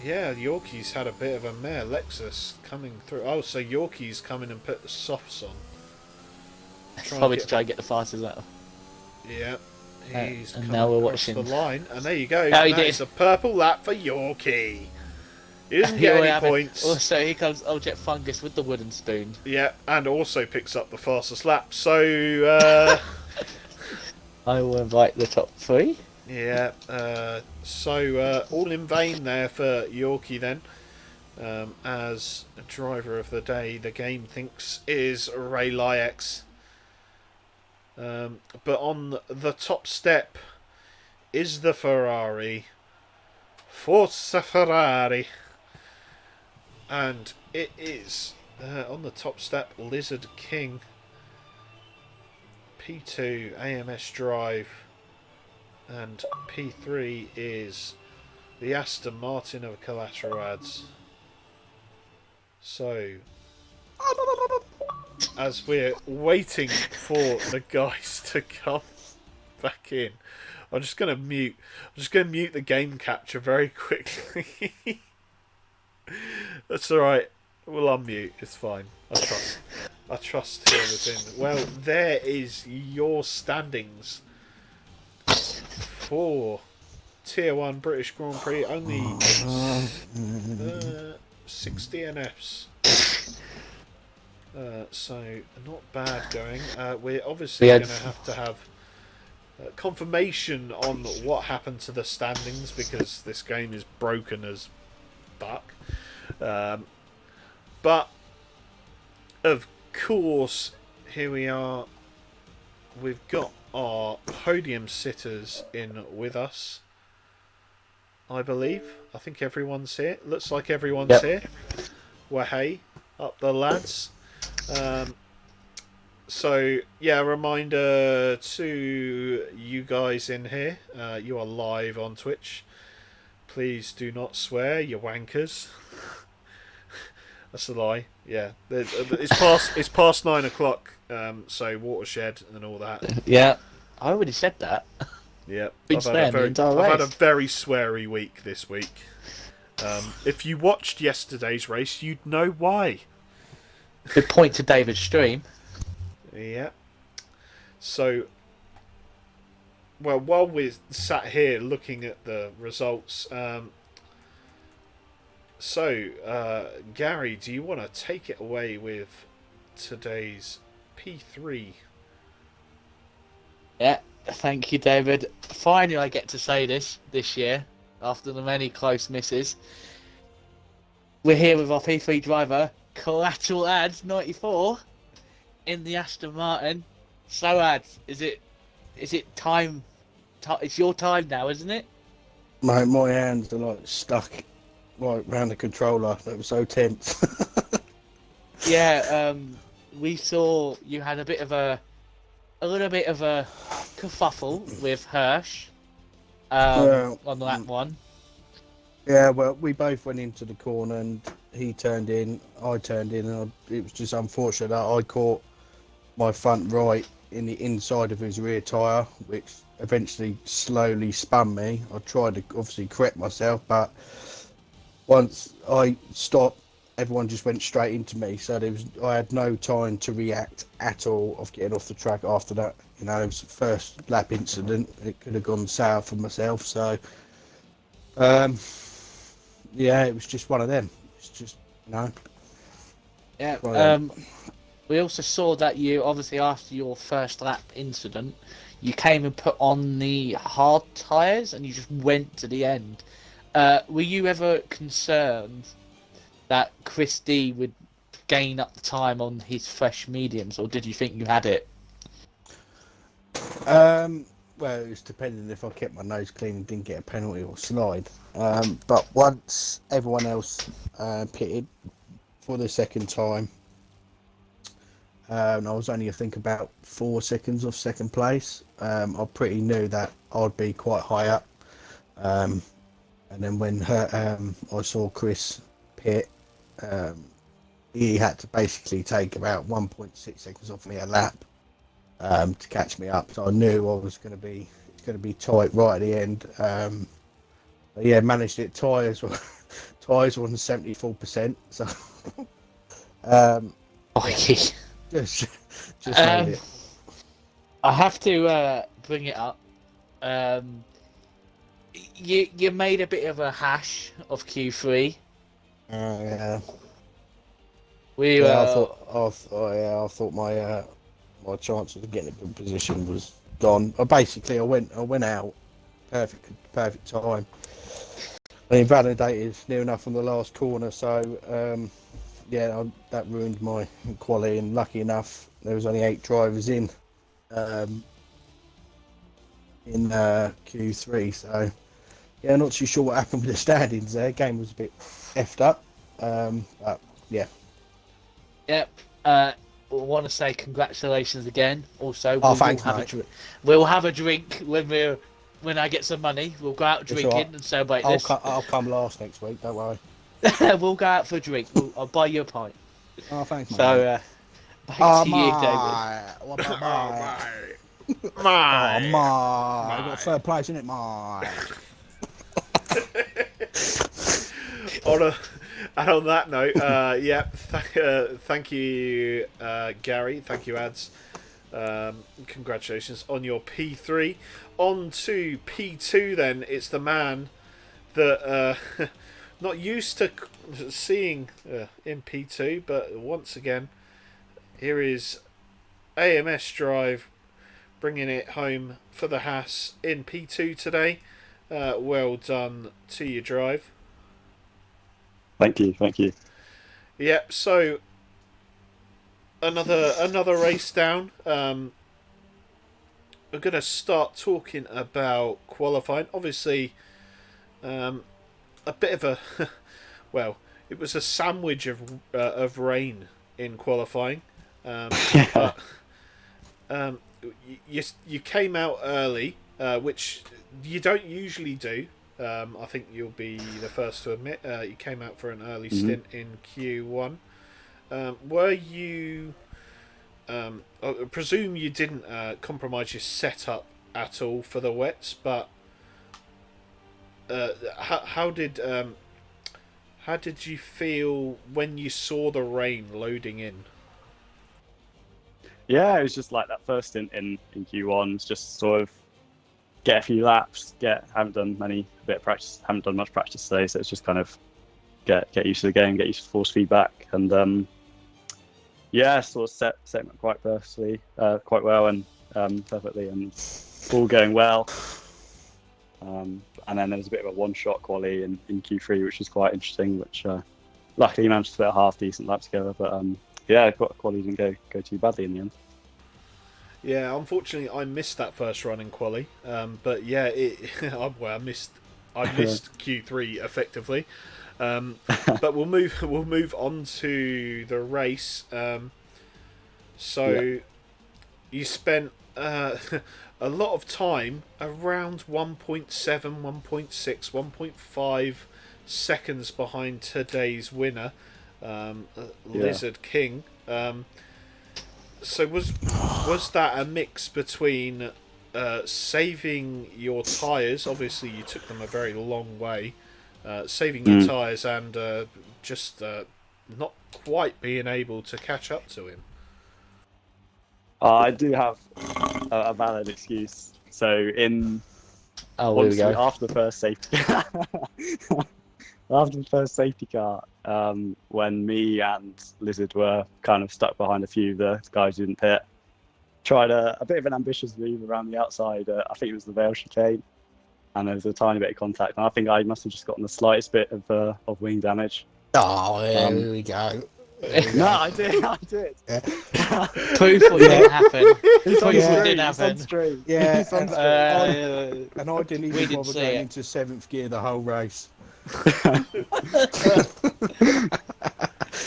Yeah, Yorkie's had a bit of a mare. Lexus coming through. Oh, so Yorkie's coming and put the softs on. Probably to try and get the fastest out. Yeah, he's and come now we're across watching the line, and there you go. Oh, he That's did. a purple lap for Yorkie. He doesn't get any points. Also, here comes Object Fungus with the wooden spoon. Yeah, and also picks up the fastest lap. So, I will invite the top 3. yeah. So all in vain there for Yorkie then. As a driver of the day, the game thinks is Ray Lykes. But on the top step is the Ferrari. Forza Ferrari. And it is on the top step Lizard King. P2 AMS Drive. And P3 is the Aston Martin of Collateral Ads. So, as we're waiting for the guys to come back in, I'm just going to mute the game capture very quickly. That's alright. We'll unmute. It's fine. I trust whoever's in. Well, there is your standings for Tier 1 British Grand Prix. Only 60 NFs. So, not bad going. We're obviously going to have confirmation on what happened to the standings, because this game is broken as Buck. But of course, here we are. We've got our podium sitters in with us. I believe. I think everyone's here. Looks like everyone's here. Well, hey, up the lads. So, yeah, a reminder to you guys in here. You are live on Twitch. Please do not swear, you wankers. That's a lie. Yeah, it's past 9 o'clock. So watershed and all that. Yeah, I already said that. Yeah, I've had a very sweary week this week. If you watched yesterday's race, you'd know why. Good point to David's stream. Yeah. So, well, while we're sat here looking at the results, Gary, do you want to take it away with today's P3? Yeah, thank you, David. Finally, I get to say this year, after the many close misses. We're here with our P3 driver, Collateral Ads 94, in the Aston Martin. So, Ads, is it time? It's your time now, isn't it? My hands are like stuck right around the controller. That was so tense. Yeah, we saw you had a little bit of a kerfuffle with Hirsch on that one. Yeah, well, we both went into the corner and he turned in, I turned in, and it was just unfortunate that I caught my front right in the inside of his rear tyre, which eventually slowly spun me. I tried to obviously correct myself, but once I stopped, everyone just went straight into me. So I had no time to react at all of getting off the track after that. You know, it was the first lap incident. It could have gone sour for myself. So, yeah, it was just one of them. It's just, you know. Yeah. We also saw that you, obviously after your first lap incident, you came and put on the hard tyres and you just went to the end. Were you ever concerned that Chris D would gain up the time on his fresh mediums, or did you think you had it? Well, it was depending if I kept my nose clean and didn't get a penalty or slide. But once everyone else pitted for the second time, and I was only, I think, about 4 seconds off second place. I pretty knew that I'd be quite high up. And then when I saw Chris pit, he had to basically take about 1.6 seconds off me a lap to catch me up. So I knew I was going to be tight right at the end. But yeah, managed it. Tyres were on 74%. So just made it. I have to bring it up. You made a bit of a hash of Q3. Yeah. I thought my chances of getting a good position was gone. I went out perfect time. I invalidated near enough from the last corner, so that ruined my quality. And lucky enough, there was only 8 drivers in Q3. So yeah, not too sure what happened with the standings there. Game was a bit effed up, but yeah. Yep. Want to say congratulations again. Also, thanks, mate. We'll have a drink when I get some money. We'll go out drinking and celebrate this. I'll come last next week. Don't worry. We'll go out for a drink. I'll buy you a pint. Oh, thanks, mate. So, back to you, David. What about mine? My. I got third place in it, mine. On that note, thank you, Gary. Thank you, Ads. Congratulations on your P3. On to P2 then. It's the man that not used to seeing in P2, but once again, here is AMS Drive bringing it home for the Haas in P2 today. Well done to you, Drive. Thank you, thank you. Yeah, so another race down. We're gonna start talking about qualifying. Obviously, a bit of a well, it was a sandwich of rain in qualifying, but you came out early, which you don't usually do. I think you'll be the first to admit you came out for an early stint in Q1. Were you? I presume you didn't compromise your setup at all for the wets, but how did you feel when you saw the rain loading in? Yeah, it was just like that first stint in Q1. It's just sort of get a few laps. Haven't done much practice today, so it's just kind of get used to the game, get used to force feedback, and yeah, sort of set up quite well, and perfectly, and all going well. And then there was a bit of a one-shot quali in Q3, which was quite interesting. Which luckily managed to put a half decent lap together, but yeah, quali didn't go too badly in the end. Yeah, unfortunately, I missed that first run in quali. But yeah, I missed Q3 effectively. But we'll move on to the race. So you spent a lot of time, around 1.7, 1.6, 1.5 seconds behind today's winner, Lizard King. So was that a mix between saving your tyres? Obviously, you took them a very long way. Saving your tyres and just not quite being able to catch up to him. I do have a valid excuse. So after the first safety after the first safety car, when me and Lizard were kind of stuck behind a few of the guys who didn't pit, tried a bit of an ambitious move around the outside. I think it was the Vale chicane, and there was a tiny bit of contact. And I think I must have just gotten the slightest bit of wing damage. Oh, there we go. No, I did. Yeah. Proof what didn't happen. Proof what didn't happen. Yeah, And I didn't even didn't bother see going it. into seventh gear the whole race.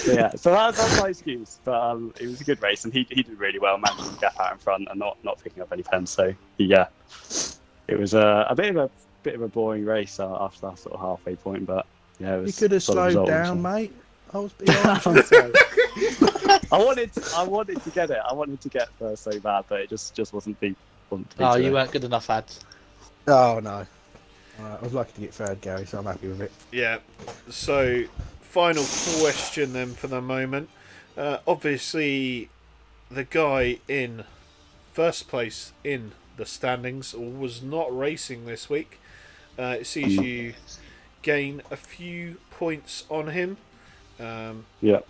Yeah, so that's my excuse. But it was a good race, and he did really well, managing to gap out in front and not picking up any pens. So yeah, it was a bit of a boring race after that sort of halfway point. But yeah, it was. You could have solid slowed result, down, so. mate. I was behind you. I wanted to get it. I wanted to get first so bad, but it just wasn't the. Oh, you weren't good enough, lads. Oh no. I was lucky to get third, Gary, so I'm happy with it. Yeah. So, final question then for the moment. Obviously, the guy in first place in the standings was not racing this week. It sees you gain a few points on him. Yeah.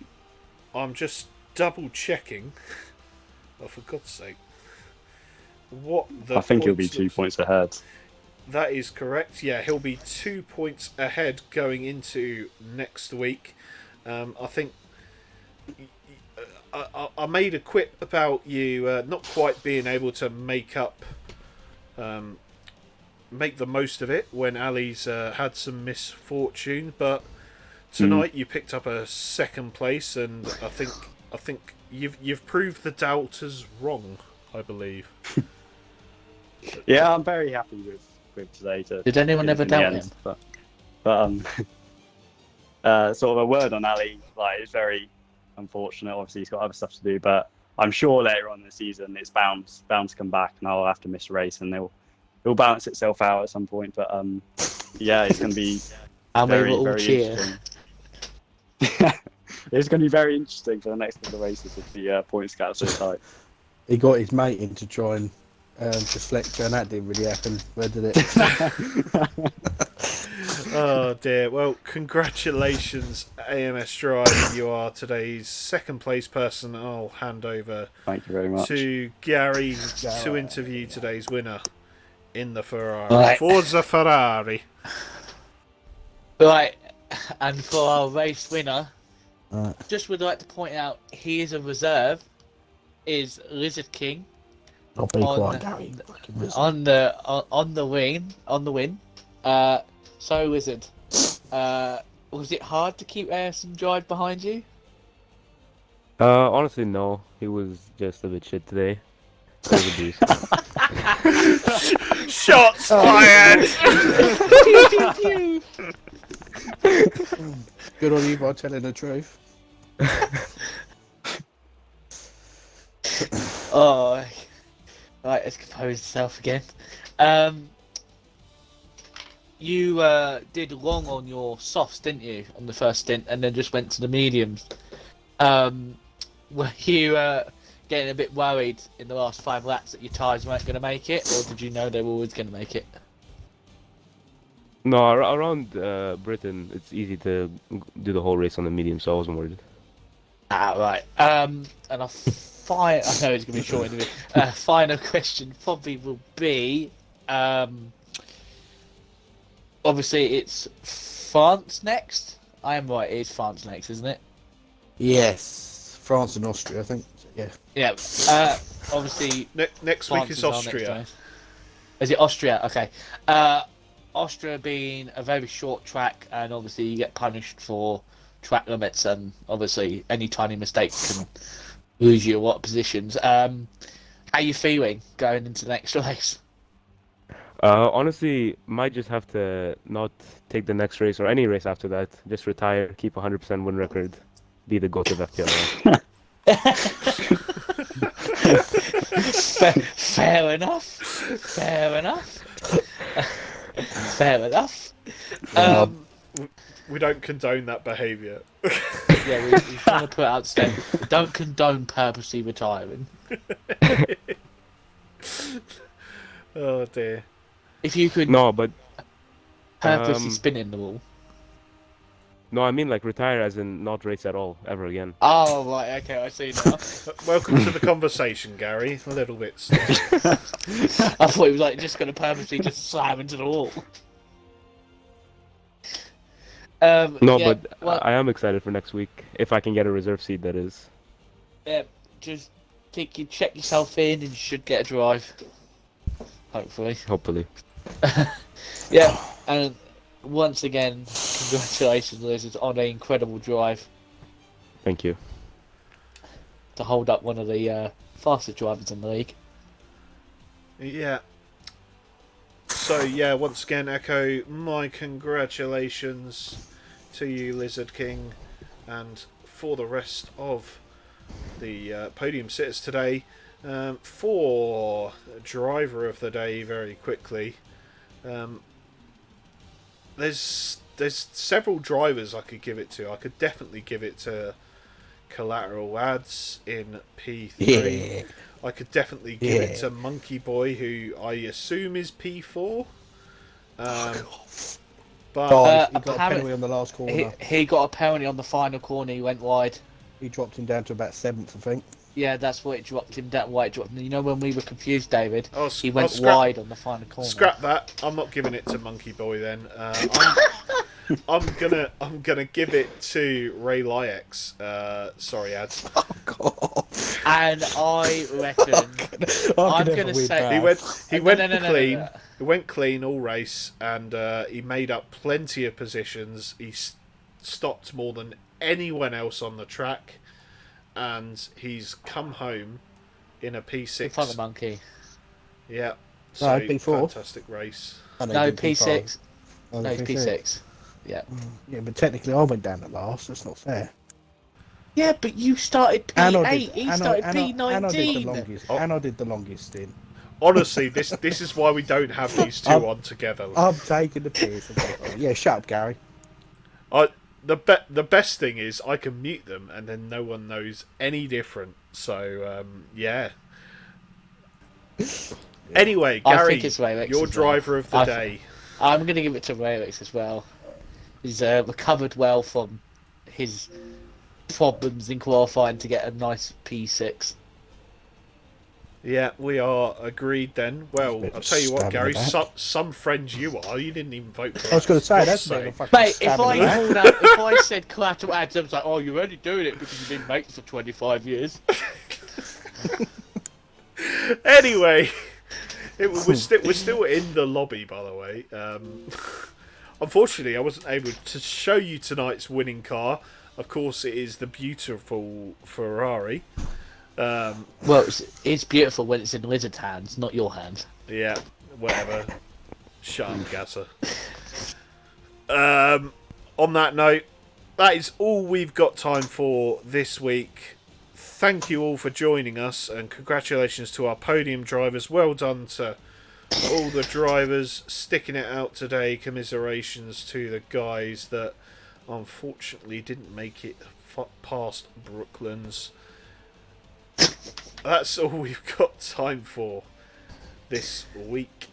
I'm just double checking. Oh, for God's sake! I think he'll be 2 points ahead. That is correct. Yeah, he'll be 2 points ahead going into next week. I think I made a quip about you not quite being able to make the most of it when Ali's had some misfortune, but tonight you picked up a second place, and I think you've proved the doubters wrong, I believe. Yeah, I'm very happy with today. Did anyone ever doubt him? But sort of a word on Ali, like, it's very unfortunate. Obviously, he's got other stuff to do, but I'm sure later on in the season it's bound to come back, and I'll have to miss a race, and it'll balance itself out at some point. But yeah, it's going to be very cheer. interesting. It's going to be very interesting for the next couple of races with the point scouts so tight. He got his mate in to try and deflect, and that didn't really happen. Where did it? Oh dear. Well, congratulations, AMS Drive. You are today's second place person. I'll hand over Thank you very much. to Gary to interview today's winner in the Ferrari. Right. Forza Ferrari. Right, And for our race winner, Right. just would like to point out he is a reserve, is Lizard King I'll be On- quiet, Gary. Fucking wizard. on the win. So Wizard, was it hard to keep Ayrton Drive behind you? Honestly, no. He was just a bit shit today. It was a boost. Shots fired! Good on you by telling the truth. Oh, right. Let's compose yourself again. You did long on your softs, didn't you, on the first stint, and then just went to the mediums. Were you getting a bit worried in the last 5 laps that your tyres weren't going to make it, or did you know they were always going to make it? No, around Britain, it's easy to do the whole race on the medium, so I wasn't worried. Ah, right. And I know it's going to be a short interview. Final question probably will be, obviously it's France next. I am right, it is France next, isn't it? Yes. France and Austria, I think. Yeah. Yeah. Obviously, Next France week is our next Austria. race. Is it Austria? Okay. Austria being a very short track, and obviously you get punished for track limits, and obviously any tiny mistake can lose you a lot of positions. How are you feeling going into the next race? Honestly, might just have to not take the next race or any race after that. Just retire, keep a 100% win record, be the GOAT of FPL. Fair enough. Fair enough. Fair enough. We don't condone that behaviour. Yeah, we trying to put it out to step. Don't condone purposely retiring. Oh dear. If you could No, but purposely spin in the wall. no, I mean like retire as in not race at all ever again. Oh, right, okay, I see now. Welcome to the conversation, Gary. A little bit slow. I thought he was like just going to purposely just slam into the wall. No, yeah, but well, I am excited for next week if I can get a reserve seat. That is. yeah, just check yourself in, and you should get a drive. Hopefully. Hopefully. Yeah, and once again, congratulations, Lizards, on an incredible drive Thank you. to hold up one of the fastest drivers in the league. Yeah. So yeah, once again, echo my congratulations to you, Lizard King, and for the rest of the podium sitters today. For driver of the day, very quickly, there's several drivers I could give it to. I could definitely give it to Collateral Ads in P3. Yeah. I could definitely give it Yeah. to Monkey Boy, who I assume is P4. But Oh, he got a apparent- penalty on the last corner. He got a penalty on the final corner. He went wide. He dropped him down to about 7th, I think. Yeah, that's what it dropped him. That why it dropped him. You know when we were confused, David, I'll, he went scrap, wide on the final corner. scrap that. I'm not giving it to Monkey Boy then. I'm gonna give it to Ray Lyax. Sorry, Ads. Oh, God. And I reckon I'm gonna say- He went No. clean. He went clean all race, and he made up plenty of positions. He stopped more than anyone else on the track, and he's come home in a P6. in front of Monkey. Yeah. No, So P4. fantastic race. No, P6. Oh, No, it's P6. Yeah. Yeah, but technically I went down at last. That's not fair. Yeah, but you started And I P8. did, He and I- started and I- and I did the P19. longest. Oh. And I did the longest stint. Honestly, this is why we don't have these two on together. I'm taking the piss. Yeah, shut up, Gary. The best thing is I can mute them, and then no one knows any different. So yeah. Anyway, I Gary, think it's Ray your as well. driver of the day. I'm going to give it to Rayrix as well. He's recovered well from his problems in qualifying to get a nice P6. Yeah, we are agreed then. Well, Bit of I'll a tell you what, stab in Gary. the back. some friends you are. You didn't even vote for I was us, going to say, for that's a God's bit of a sake. fucking Mate, stab if in I the back. pulled out, if I said collateral Adams, like, oh, you're only doing it because you've been mates for 25 years. Anyway, we're still in the lobby, by the way. Unfortunately, I wasn't able to show you tonight's winning car. Of course, it is the beautiful Ferrari. Well, it's beautiful when it's in Lizard's hands, not your hands. Yeah, whatever. Shut up, Gasser. On that note, that is all we've got time for this week. Thank you all for joining us, and congratulations to our podium drivers. Well done to all the drivers sticking it out today. Commiserations to the guys that unfortunately didn't make it past Brooklands. That's all we've got time for this week.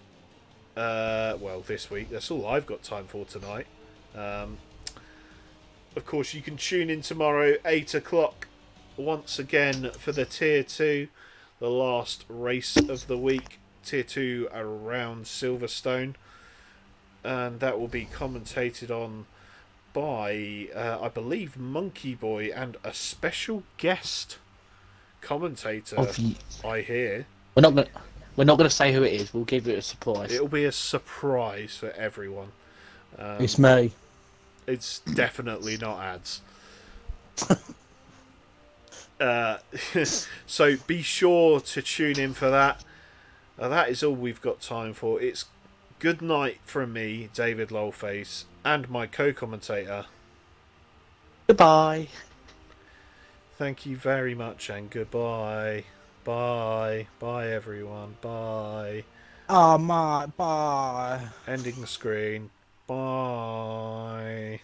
This week. That's all I've got time for tonight. Of course, you can tune in tomorrow, 8 o'clock, once again for the Tier 2, the last race of the week. Tier 2 around Silverstone. And that will be commentated on by, I believe, Monkey Boy and a special guest commentator, I hear. We're not gonna say who it is. We'll give it a surprise. It'll be a surprise for everyone. It's me. It's definitely not ads. So be sure to tune in for that. That is all we've got time for. It's good night from me, David Lolface, and my co-commentator. Goodbye. Thank you very much and goodbye. Bye. Bye everyone. Bye. Oh, my, bye. Ending the screen. Bye.